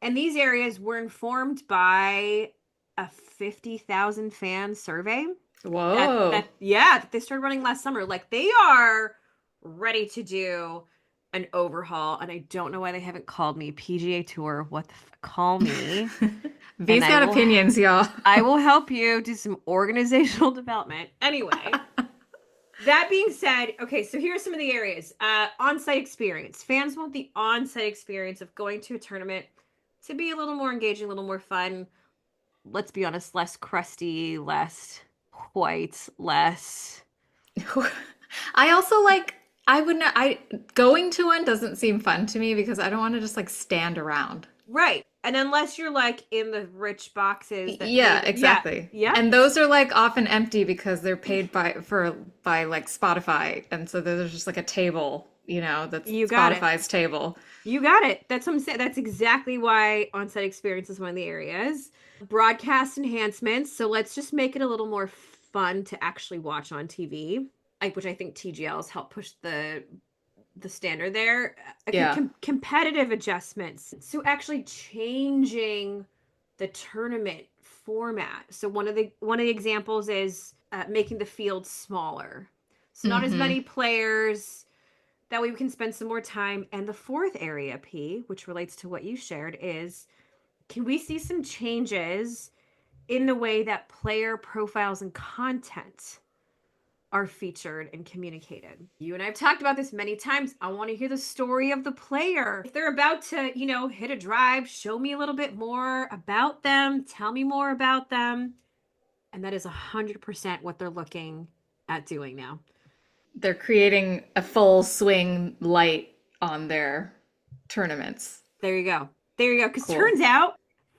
And these areas were informed by a 50,000 fan survey whoa. that they started running last summer. Like they are ready to do an overhaul. And I don't know why they haven't called me PGA Tour. Call me. And V's got opinions, y'all. I will help you do some organizational development. Anyway, that being said, okay, so here are some of the areas. On-site experience. Fans want the on-site experience of going to a tournament to be a little more engaging, a little more fun. Let's be honest, less crusty, less white, less. I also like I would not I going to one doesn't seem fun to me because I don't want to just like stand around. Right. And unless you're like in the rich boxes that pay Yeah, yeah, exactly. yeah, And those are like often empty because they're paid by like Spotify. And so there's just like a table, that's you got it. Spotify's table. You got it. That's what I'm saying. That's exactly why on-site experience is one of the areas. Broadcast enhancements. So let's just make it a little more fun to actually watch on TV, which I think TGL has helped push the the standard there. Yeah. Competitive adjustments. So actually changing the tournament format. So one of the examples is making the field smaller. So not as Mm-hmm. many players. That way we can spend some more time. And the fourth area, P, which relates to what you shared, is can we see some changes in the way that player profiles and content are featured and communicated? You and I have talked about this many times. I want to hear the story of the player. If they're about to, hit a drive, show me a little bit more about them, tell me more about them. And that is 100% what they're looking at doing now. They're creating a full swing light on their tournaments. There you go. There you go. Because Cool. turns out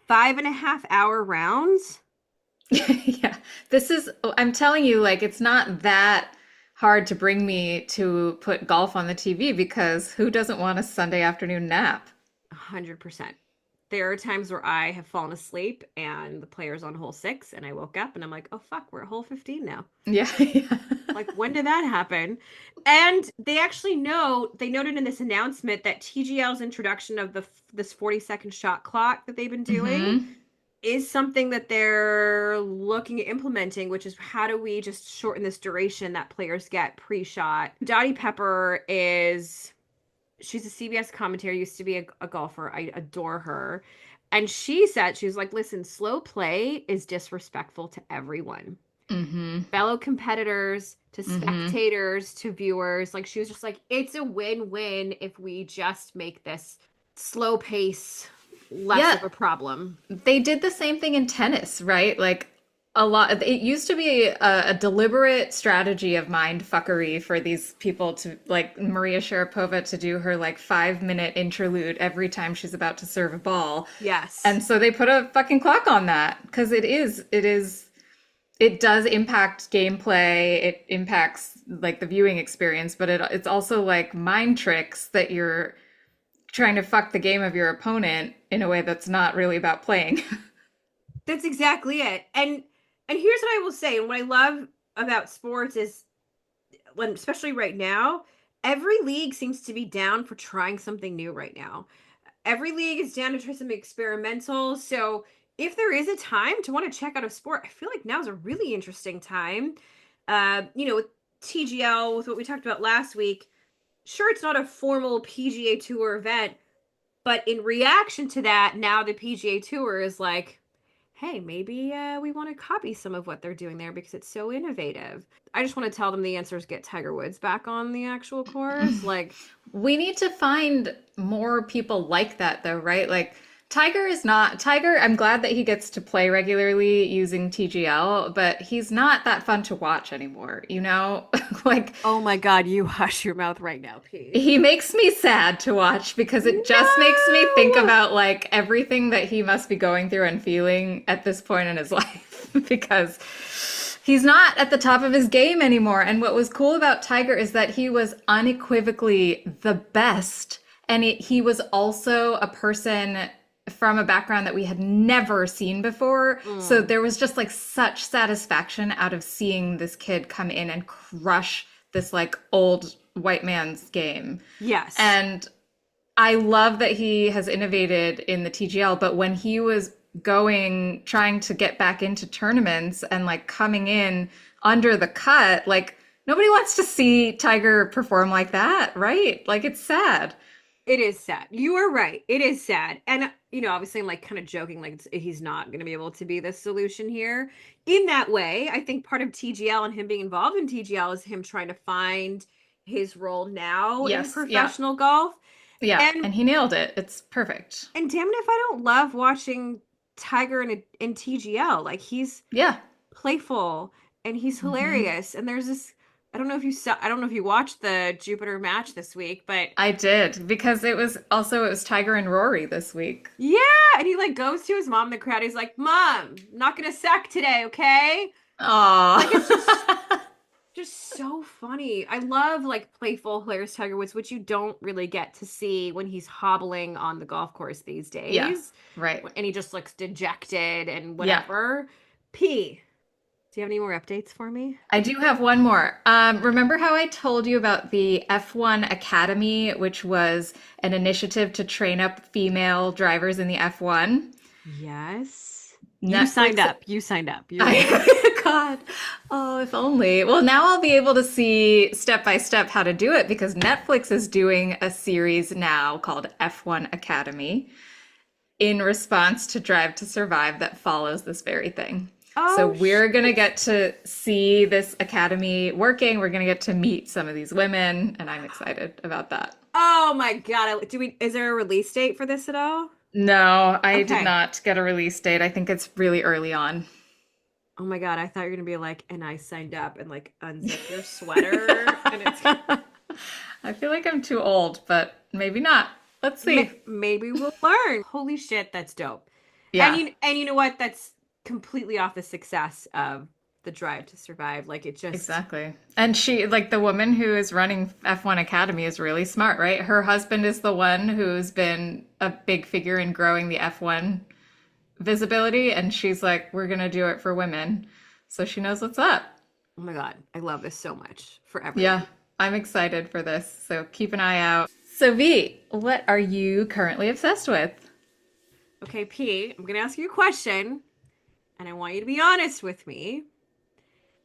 5.5 hour rounds. Yeah. I'm telling you, like, it's not that hard to bring me to put golf on the TV because who doesn't want a Sunday afternoon nap? 100%. There are times where I have fallen asleep and the player's on hole 6 and I woke up and I'm like, oh fuck, we're at hole 15 now. Yeah. Yeah. Like, when did that happen? And they noted in this announcement that TGL's introduction of this 40-second shot clock that they've been doing Hmm. is something that they're looking at implementing, which is how do we just shorten this duration that players get pre-shot. Dottie Pepper she's a CBS commentator, used to be a golfer. I adore her. And she said, she was like, listen, slow play is disrespectful to everyone. Hmm. Fellow competitors, to Hmm. spectators, to viewers. Like, she was just like, it's a win-win if we just make this slow pace less Yeah. of a problem. They did the same thing in tennis, right? Like it used to be a deliberate strategy of mind fuckery for these people to like Maria Sharapova to do her like 5 minute interlude every time she's about to serve a ball. Yes. And so they put a fucking clock on that because it does impact gameplay. It impacts like the viewing experience, but it's also like mind tricks that you're trying to fuck the game of your opponent in a way that's not really about playing. That's exactly it. And here's what I will say, and what I love about sports is when, especially right now, every league seems to be down for trying something new right now. Every league is down to try something experimental. So if there is a time to want to check out a sport, I feel like now is a really interesting time. With TGL, with what we talked about last week, sure, it's not a formal PGA Tour event, but in reaction to that, now the PGA Tour is like, hey, maybe we want to copy some of what they're doing there because it's so innovative. I just want to tell them the answer is get Tiger Woods back on the actual course. Like, We need to find more people like that though, right? Like Tiger, I'm glad that he gets to play regularly using TGL, but he's not that fun to watch anymore, you know? Like oh my God, you hush your mouth right now, P. he makes me sad to watch because it just makes me think No! about like everything that he must be going through and feeling at this point in his life because he's not at the top of his game anymore. And what was cool about Tiger is that he was unequivocally the best. And he was also a person from a background that we had never seen before. So Mm. there was just like such satisfaction out of seeing this kid come in and crush this like old white man's game. Yes. And I love that he has innovated in the TGL, but when he was trying to get back into tournaments and like coming in under the cut, like nobody wants to see Tiger perform like that, right? Like it's sad. It is sad. You are right. It is sad. And, obviously I'm like kind of joking, like he's not going to be able to be the solution here. In that way, I think part of TGL and him being involved in TGL is him trying to find his role now in Yes, yeah, professional golf. yeah. And And he nailed it. It's perfect. and damn it if I don't love watching Tiger in TGL. Like, he's Yeah. playful and he's Hmm. hilarious. And there's this, I don't know if you watched the Jupiter match this week, but I did because it was Tiger and Rory this week. yeah, and he like goes to his mom in the crowd. He's like, "Mom, I'm not gonna sack today, okay?" Like, it's just Aw. just so funny. I love like playful, hilarious Tiger Woods, which you don't really get to see when he's hobbling on the golf course these Yeah, days, right. and he just looks dejected and Yeah. whatever. P, Do you have any more updates for me? I do have one more. Remember how I told you about the F1 Academy, which was an initiative to train up female drivers in the F1? Yes. You signed Netflix. up. You signed up. You're right. I, God, oh, if only. Well, now I'll be able to see step by step how to do it because Netflix is doing a series now called F1 Academy in response to Drive to Survive that follows this very thing. So Oh, we're going to get to see this academy working. We're going to get to meet some of these women, and I'm excited about that. oh my God. Is there a release date for this at all? No, I did Okay. not get a release date. I think it's really early on. Oh my God. I thought you were gonna be like, and I signed up and like unzip your sweater and it's I feel like I'm too old, but maybe not. Let's see. maybe we'll learn. Holy shit, that's dope. Yeah, And you know what? That's completely off the success of the Drive to Survive. Like it just exactly. And she, like the woman who is running F1 Academy, is really smart, right? Her husband is the one who's been a big figure in growing the F1 visibility, and she's like, we're gonna do it for women. So she knows what's up. oh my God, I love this so much for Yeah, everyone. I'm excited for this. So keep an eye out. So V, what are you currently obsessed with? Okay, P, I'm gonna ask you a question, and I want you to be honest with me.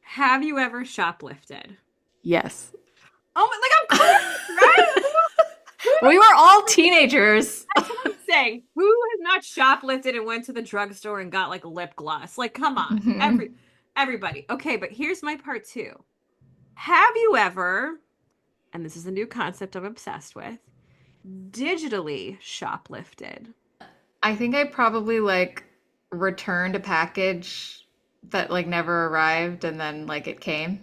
Have you ever shoplifted? Yes. Oh my, like I'm close, right? Who We were all teenagers. That's what I'm saying. Who has not shoplifted and went to the drugstore and got like lip gloss? Like, come on, everybody. Okay, but here's my part two. Have you ever, and this is a new concept I'm obsessed with, digitally shoplifted? I think I probably like returned a package that like never arrived and then like it came.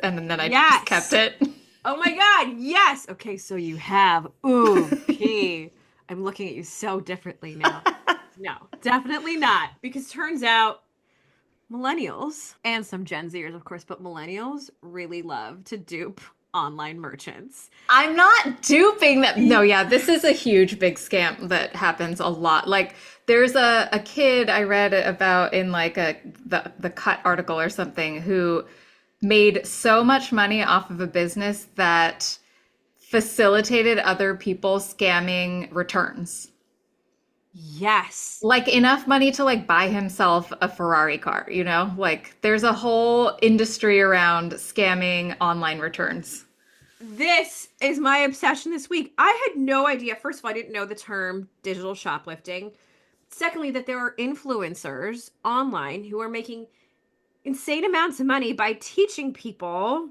And then I just kept Yes. it. Oh my God, yes. Okay, so you have. Ooh, P. I'm looking at you so differently now. No, definitely not. Because turns out millennials and some Gen Zers, of course, but millennials really love to dupe online merchants. I'm not duping them. No, yeah, this is a huge big scam that happens a lot. Like there's a kid I read about in like the Cut article or something who made so much money off of a business that facilitated other people scamming returns. Yes. Like enough money to like buy himself a Ferrari car, you know? Like there's a whole industry around scamming online returns. This is my obsession this week. I had no idea. First of all, I didn't know the term digital shoplifting. Secondly, that there are influencers online who are making insane amounts of money by teaching people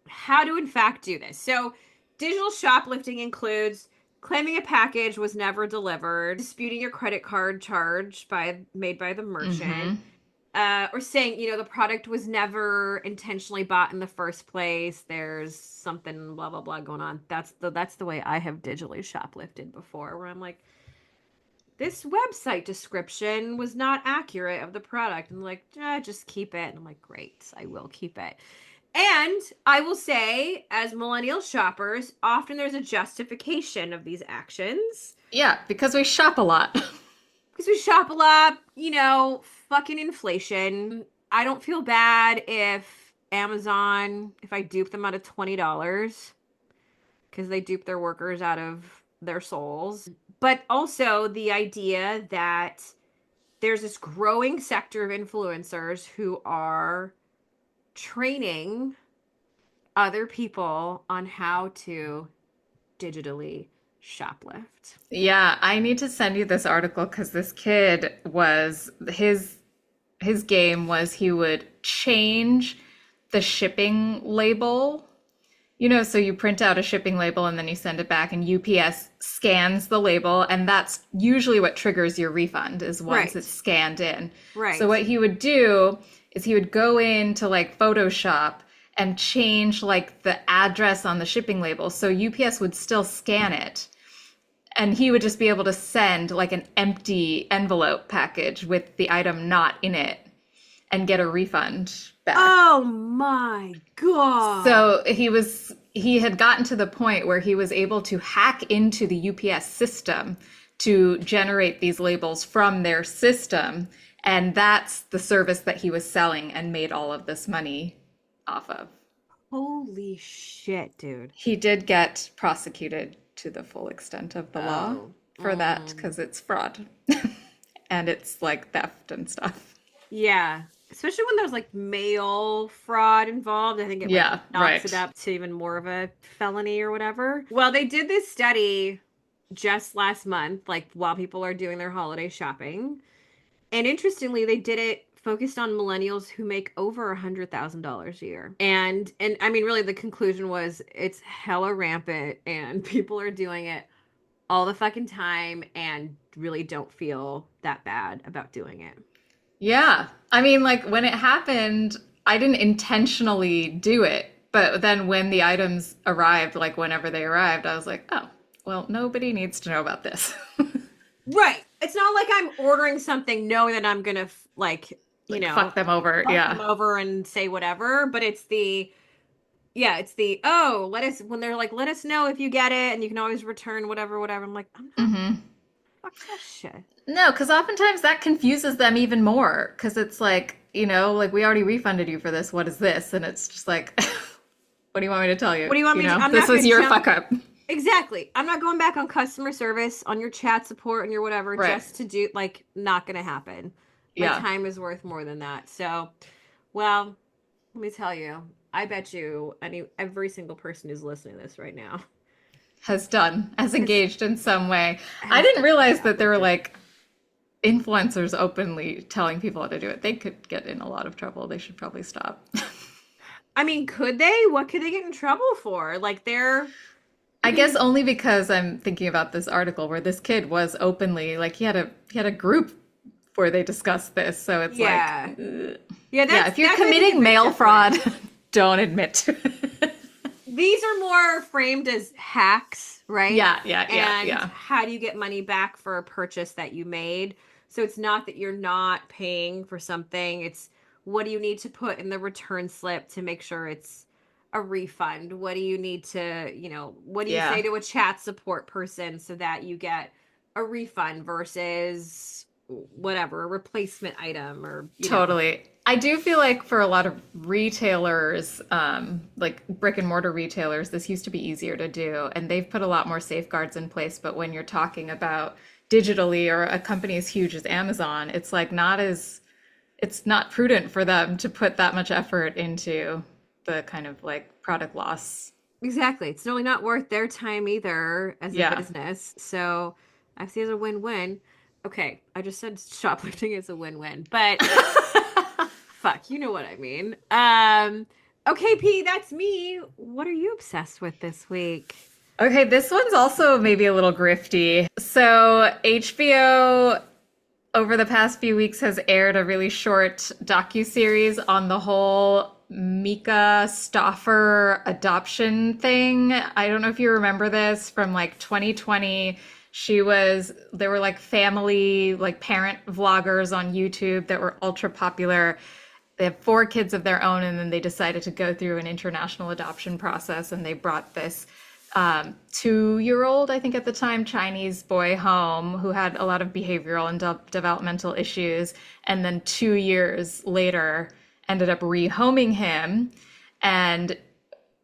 how to, in fact, do this. So, digital shoplifting includes claiming a package was never delivered, disputing your credit card charge made by the merchant, Hmm. or saying, the product was never intentionally bought in the first place. There's something blah blah blah going on. That's the way I have digitally shoplifted before, where I'm like, this website description was not accurate of the product, and like, just keep it. And I'm like, great, I will keep it. And I will say, as millennial shoppers, often there's a justification of these actions Yeah, because we shop a lot. because we shop a lot, fucking inflation. I don't feel bad if if I dupe them out of $20 because they dupe their workers out of their souls. But also the idea that there's this growing sector of influencers who are training other people on how to digitally shoplift. Yeah, I need to send you this article because this kid was his game was he would change the shipping label. So you print out a shipping label and then you send it back and UPS scans the label and that's usually what triggers your refund is once Right. it's scanned in. Right. So what he would do is he would go into like Photoshop and change like the address on the shipping label. So UPS would still scan it and he would just be able to send like an empty envelope package with the item not in it and get a refund back. Oh my God. So he had gotten to the point where he was able to hack into the UPS system to generate these labels from their system And that's the service that he was selling and made all of this money off of. Holy shit, dude. He did get prosecuted to the full extent of the law Oh. for that because it's fraud and it's like theft and stuff. Yeah. Especially when there's like mail fraud involved. I think it like Yeah, knocks it right. up to even more of a felony or whatever. Well, they did this study just last month, like while people are doing their holiday shopping. And interestingly, they did it focused on millennials who make over $100,000 a year. And I mean, really, the conclusion was it's hella rampant, and people are doing it all the fucking time, and really don't feel that bad about doing it. Yeah. I mean, like when it happened, I didn't intentionally do it. But then when the items arrived, like whenever they arrived, I was like, oh, well, nobody needs to know about this. Right. It's not like I'm ordering something knowing that I'm gonna like, Like, fuck them over. fuck Yeah. them over and say whatever. But it's the yeah, it's the oh, let us when they're like, let us know if you get it, and you can always return whatever, whatever. I'm like, I'm not Hmm. fuck that shit. No, because oftentimes that confuses them even more. Because it's like, like we already refunded you for this. What is this? And it's just like, what do you want me to tell you? What do you want me to? I'm This not was gonna your jump. fuck up. Exactly. I'm not going back on customer service, on your chat support, and your whatever, Right. just to do like not gonna happen. My Yeah. time is worth more than that. So, well, let me tell you, I bet you every single person who's listening to this right now Has has engaged in some way. I has didn't done realize that that there were legit. like influencers openly telling people how to do it. They could get in a lot of trouble. They should probably stop. I mean, could they? What could they get in trouble for? Like they're I guess only because I'm thinking about this article where this kid was openly like he had a group where they discussed this. So it's like, yeah. Yeah, yeah, if you're that's I think a committing bit mail fraud, different. don't admit to it. These are more framed as hacks, right? Yeah, yeah, yeah, And yeah. how do you get money back for a purchase that you made? So it's not that you're not paying for something, it's what do you need to put in the return slip to make sure it's a refund? What do you need to, what do you Yeah. say to a chat support person so that you get a refund versus whatever, a replacement item or. Totally. I do feel like for a lot of retailers, like brick and mortar retailers, this used to be easier to do, and they've put a lot more safeguards in place. But when you're talking about digitally or a company as huge as Amazon, it's not prudent for them to put that much effort into the kind of like product loss. Exactly. It's really not worth their time either as a Yeah. business. So I see it as a win-win. Okay, I just said shoplifting is a win-win, but fuck, you know what I mean. Okay, P, that's me. What are you obsessed with this week? Okay, this one's also maybe a little grifty. So HBO over the past few weeks has aired a really short docu-series on the whole Mika Stauffer adoption thing. I don't know if you remember this from like 2020. There were like family, like parent vloggers on YouTube that were ultra popular. They have 4 kids of their own, and then they decided to go through an international adoption process, and they brought this 2-year-old, I think at the time, Chinese boy home who had a lot of behavioral and developmental issues. And then 2 years later, ended up rehoming him. And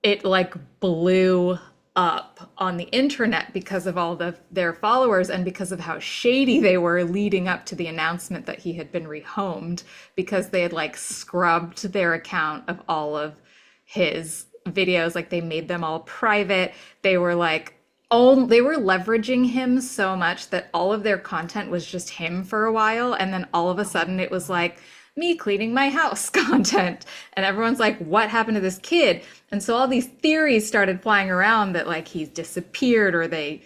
it like blew up on the internet because of all their followers and because of how shady they were leading up to the announcement that he had been rehomed, because they had like scrubbed their account of all of his videos. Like they made them all private. They were like, oh, they were leveraging him so much that all of their content was just him for a while, and then all of a sudden it was like me cleaning my house content, and everyone's like, what happened to this kid? And so all these theories started flying around that like he's disappeared or they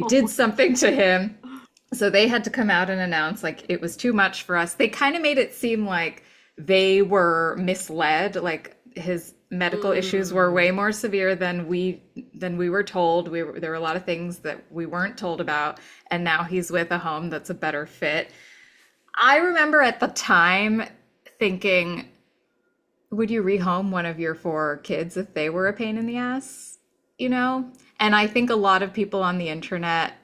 did something to him. So they had to come out and announce like it was too much for us. They kind of made it seem like they were misled, like his medical issues were way more severe than we were told. There were a lot of things that we weren't told about, and now he's with a home that's a better fit. I remember at the time thinking, would you rehome one of your 4 kids if they were a pain in the ass? And I think a lot of people on the internet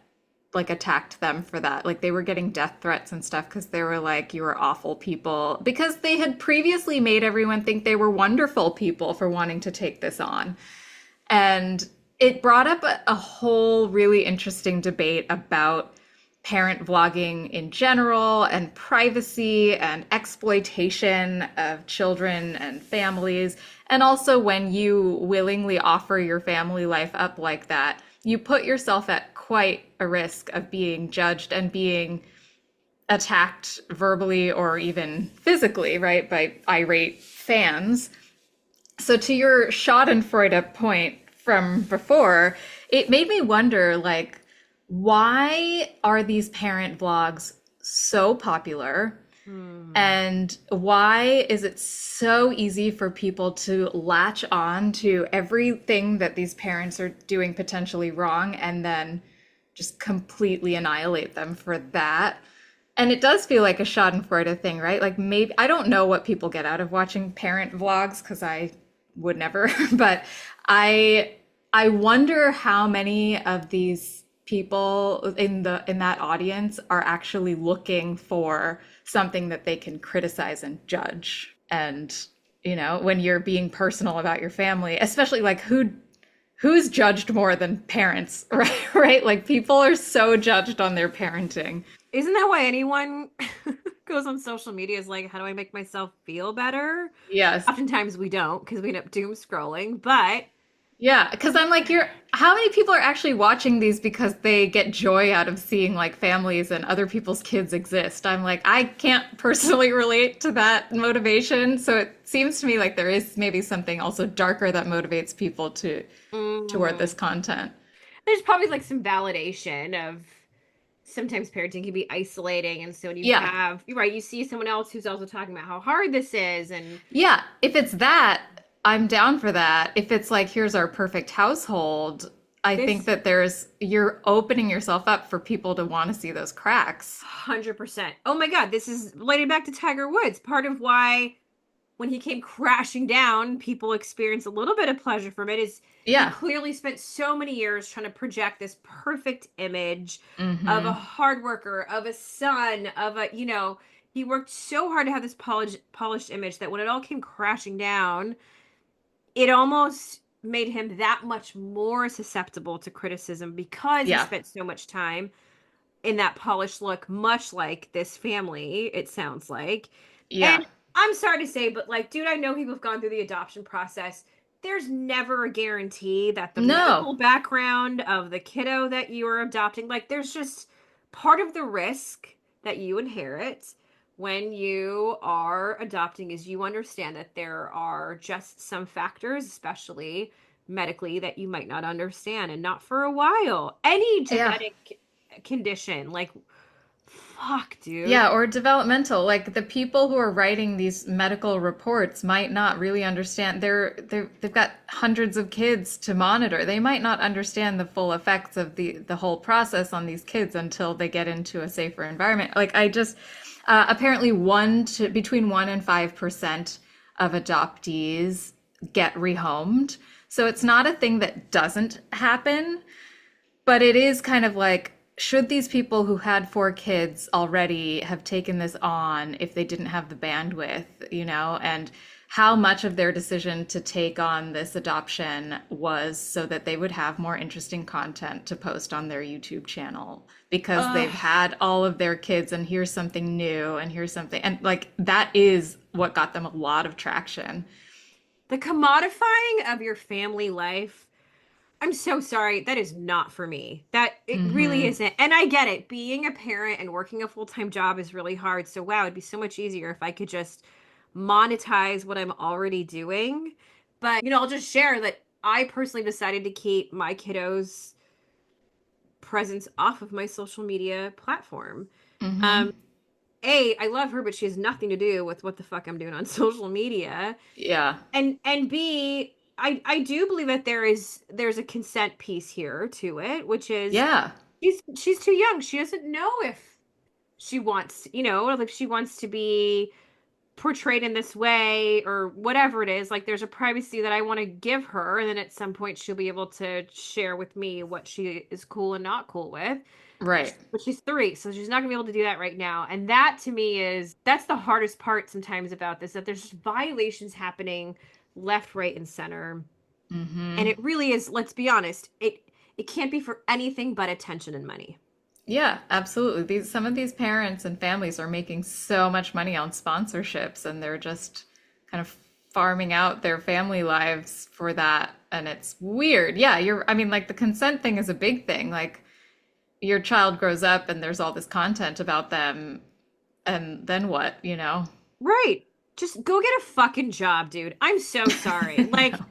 like attacked them for that. Like they were getting death threats and stuff because they were like, you were awful people. Because they had previously made everyone think they were wonderful people for wanting to take this on. And it brought up a whole really interesting debate about parent vlogging in general and privacy and exploitation of children and families. And also, when you willingly offer your family life up like that, you put yourself at quite a risk of being judged and being attacked verbally or even physically, right, by irate fans. So, to your Schadenfreude point from before, it made me wonder, like, why are these parent vlogs so popular? And why is it so easy for people to latch on to everything that these parents are doing potentially wrong and then just completely annihilate them for that? And it does feel like a Schadenfreude thing, right? Like maybe I don't know what people get out of watching parent vlogs because I would never, but I wonder how many of these people in that audience are actually looking for something that they can criticize and judge. And when you're being personal about your family, especially like who's judged more than parents, right? Right? Like people are so judged on their parenting. Isn't that why anyone goes on social media is like, how do I make myself feel better? Yes. Oftentimes we don't because we end up doom scrolling, but Yeah, because I'm like, how many people are actually watching these because they get joy out of seeing like families and other people's kids exist? I'm like, I can't personally relate to that motivation. So it seems to me like there is maybe something also darker that motivates people toward this content. there's probably like some validation of sometimes parenting can be isolating. And so when you Yeah. have, you're right, you see someone else who's also talking about how hard this is. And Yeah. If it's that, I'm down for that. If it's like, here's our perfect household, I think this that you're opening yourself up for people to want to see those cracks. 100%. Oh my God, this is related back to Tiger Woods. Part of why when he came crashing down, people experienced a little bit of pleasure from it is he Yeah. clearly spent so many years trying to project this perfect image of a Mm-hmm. hard worker, of a son, of a, he worked so hard to have this polished image that when it all came crashing down, it almost made him that much more susceptible to criticism because he Yeah. spent so much time in that polished look, much like this family, it sounds like. Yeah. And I'm sorry to say, but like, dude, I know people have gone through the adoption process. There's never a guarantee that the No. medical background of the kiddo that you are adopting, like, there's just part of the risk that you inherit when you are adopting is you understand that there are just some factors, especially medically, that you might not understand and not for a while. Any Yeah. genetic condition, like, fuck, dude. Yeah, or developmental. Like the people who are writing these medical reports might not really understand. They've got hundreds of kids to monitor. They might not understand the full effects of the whole process on these kids until they get into a safer environment. Like I just apparently between 1% and 5% of adoptees get rehomed. So it's not a thing that doesn't happen, but it is kind of like, should these people who had 4 kids already have taken this on if they didn't have the bandwidth, and how much of their decision to take on this adoption was so that they would have more interesting content to post on their YouTube channel because they've Ugh. had all of their kids and here's something new and here's something. And like that is what got them a lot of traction. The commodifying of your family life. I'm so sorry. That is not for me. That it really Hmm. isn't. And I get it. Being a parent and working a full-time job is really hard. So wow, it'd be so much easier if I could just monetize what I'm already doing. But, I'll just share that I personally decided to keep my kiddos' presence off of my social media platform. Hmm. Um, A, I love her, but she has nothing to do with what the fuck I'm doing on social media. Yeah. And B, I do believe that there's a consent piece here to it, which is Yeah. she's too young. She doesn't know if she wants, like she wants to be portrayed in this way or whatever it is. Like there's a privacy that I want to give her, and then at some point she'll be able to share with me what she is cool and not cool with. Right. but she's 3, so she's not gonna be able to do that right now. And that to me that's the hardest part sometimes about this, that there's just violations happening left, right, and center. And Hmm. it really is, let's be honest, it can't be for anything but attention and money. Yeah, absolutely. Some of these parents and families are making so much money on sponsorships and they're just kind of farming out their family lives for that. And it's weird. Yeah, I mean, like the consent thing is a big thing. Like your child grows up and there's all this content about them, and then what, you know? Right. Just go get a fucking job, dude. I'm so sorry. Like, No.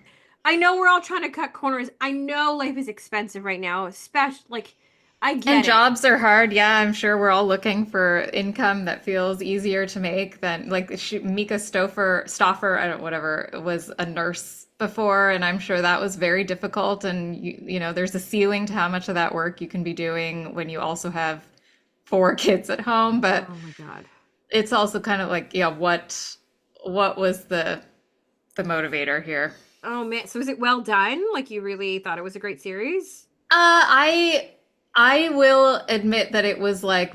I know we're all trying to cut corners. I know life is expensive right now, especially like I And get it. jobs are hard. Yeah, I'm sure we're all looking for income that feels easier to make than like Mika Stoffer, I don't whatever, was a nurse before, and I'm sure that was very difficult. And you know, there's a ceiling to how much of that work you can be doing when you also have 4 kids at home. But Oh my God. it's also kind of like, yeah, what was the motivator here? Oh man. So is it well done? Like you really thought it was a great series? I will admit that it was like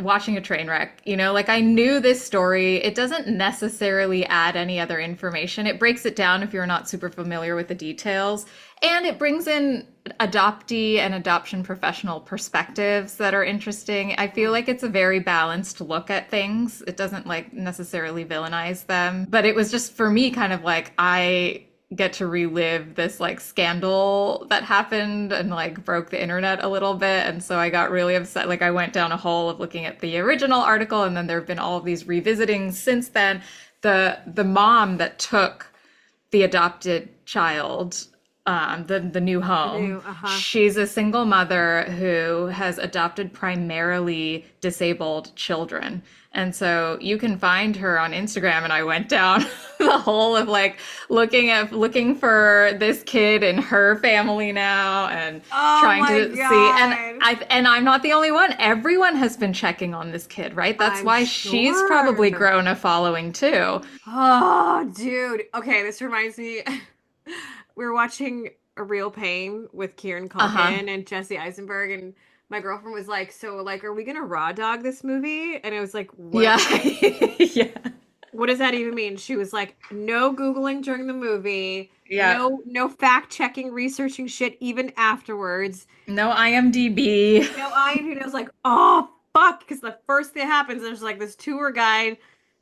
watching a train wreck, you know, like I knew this story. It doesn't necessarily add any other information. It breaks it down if you're not super familiar with the details, and it brings in adoptee and adoption professional perspectives that are interesting. I feel like it's a very balanced look at things. It doesn't like necessarily villainize them, but it was just for me kind of like I get to relive this like scandal that happened and like broke the internet a little bit. And so I got really upset. Like I went down a hole of looking at the original article, and then there have been all of these revisitings since then. The mom that took the adopted child, the new The home, new, uh-huh. she's a single mother who has adopted primarily disabled children. And so you can find her on Instagram, and I went down the hole of like looking for this kid and her family now and Oh trying my to see. God. And I'm not the only one. Everyone has been checking on this kid, right? That's I'm why she's probably sure. grown a following too. Oh, dude. Okay, this reminds me. We were watching A Real Pain with Kieran Uh-huh. Culkin and Jesse Eisenberg, and my girlfriend was like, "So, like, are we gonna raw dog this movie?" And I was like, "What? Yeah. Yeah. What does that even mean?" She was like, "No Googling during the movie, Yeah. no fact checking, researching shit even afterwards." No IMDb. No, I was like, "Oh fuck!" Because the first thing that happens, there's like this tour guide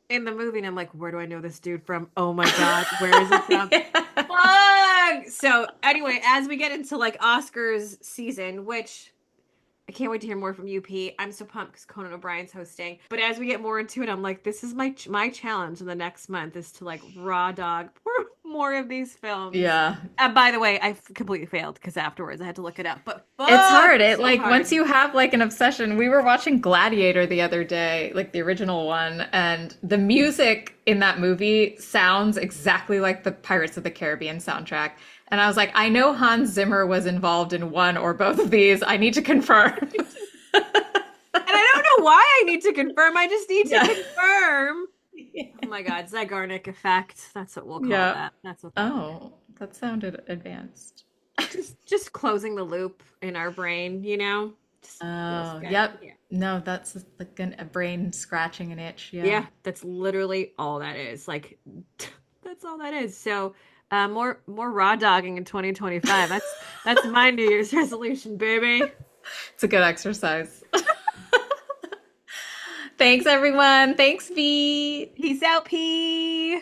in the movie, and I'm like, "Where do I know this dude from? Oh my God, where is he from?" Yeah. Fuck! So anyway, as we get into like Oscars season, which I can't wait to hear more from UP. I'm so pumped because Conan O'Brien's hosting. But as we get more into it, I'm like, this is my challenge in the next month is to like raw dog more of these films. Yeah. By the way, I completely failed because afterwards I had to look it up. But It's fuck, hard. It so like once hard. you have like an obsession. We were watching Gladiator the other day, like the original one, and the music in that movie sounds exactly like the Pirates of the Caribbean soundtrack. And I was like, I know Hans Zimmer was involved in one or both of these. I need to confirm. And I don't know why I need to confirm. I just need to Yeah. confirm. Oh my God, Zygarnik effect. That's what we'll call Yeah. that. That's what that will be. Oh, that sounded advanced. Just closing the loop in our brain, you know? Just feels Oh, good. yep. Yeah. No, that's like a brain scratching an itch. Yeah. Yeah, that's literally all that is. Like that's all that is. So more raw dogging in 2025. That's my New Year's resolution, baby. It's a good exercise. Thanks, everyone. Thanks, V. Peace out, P.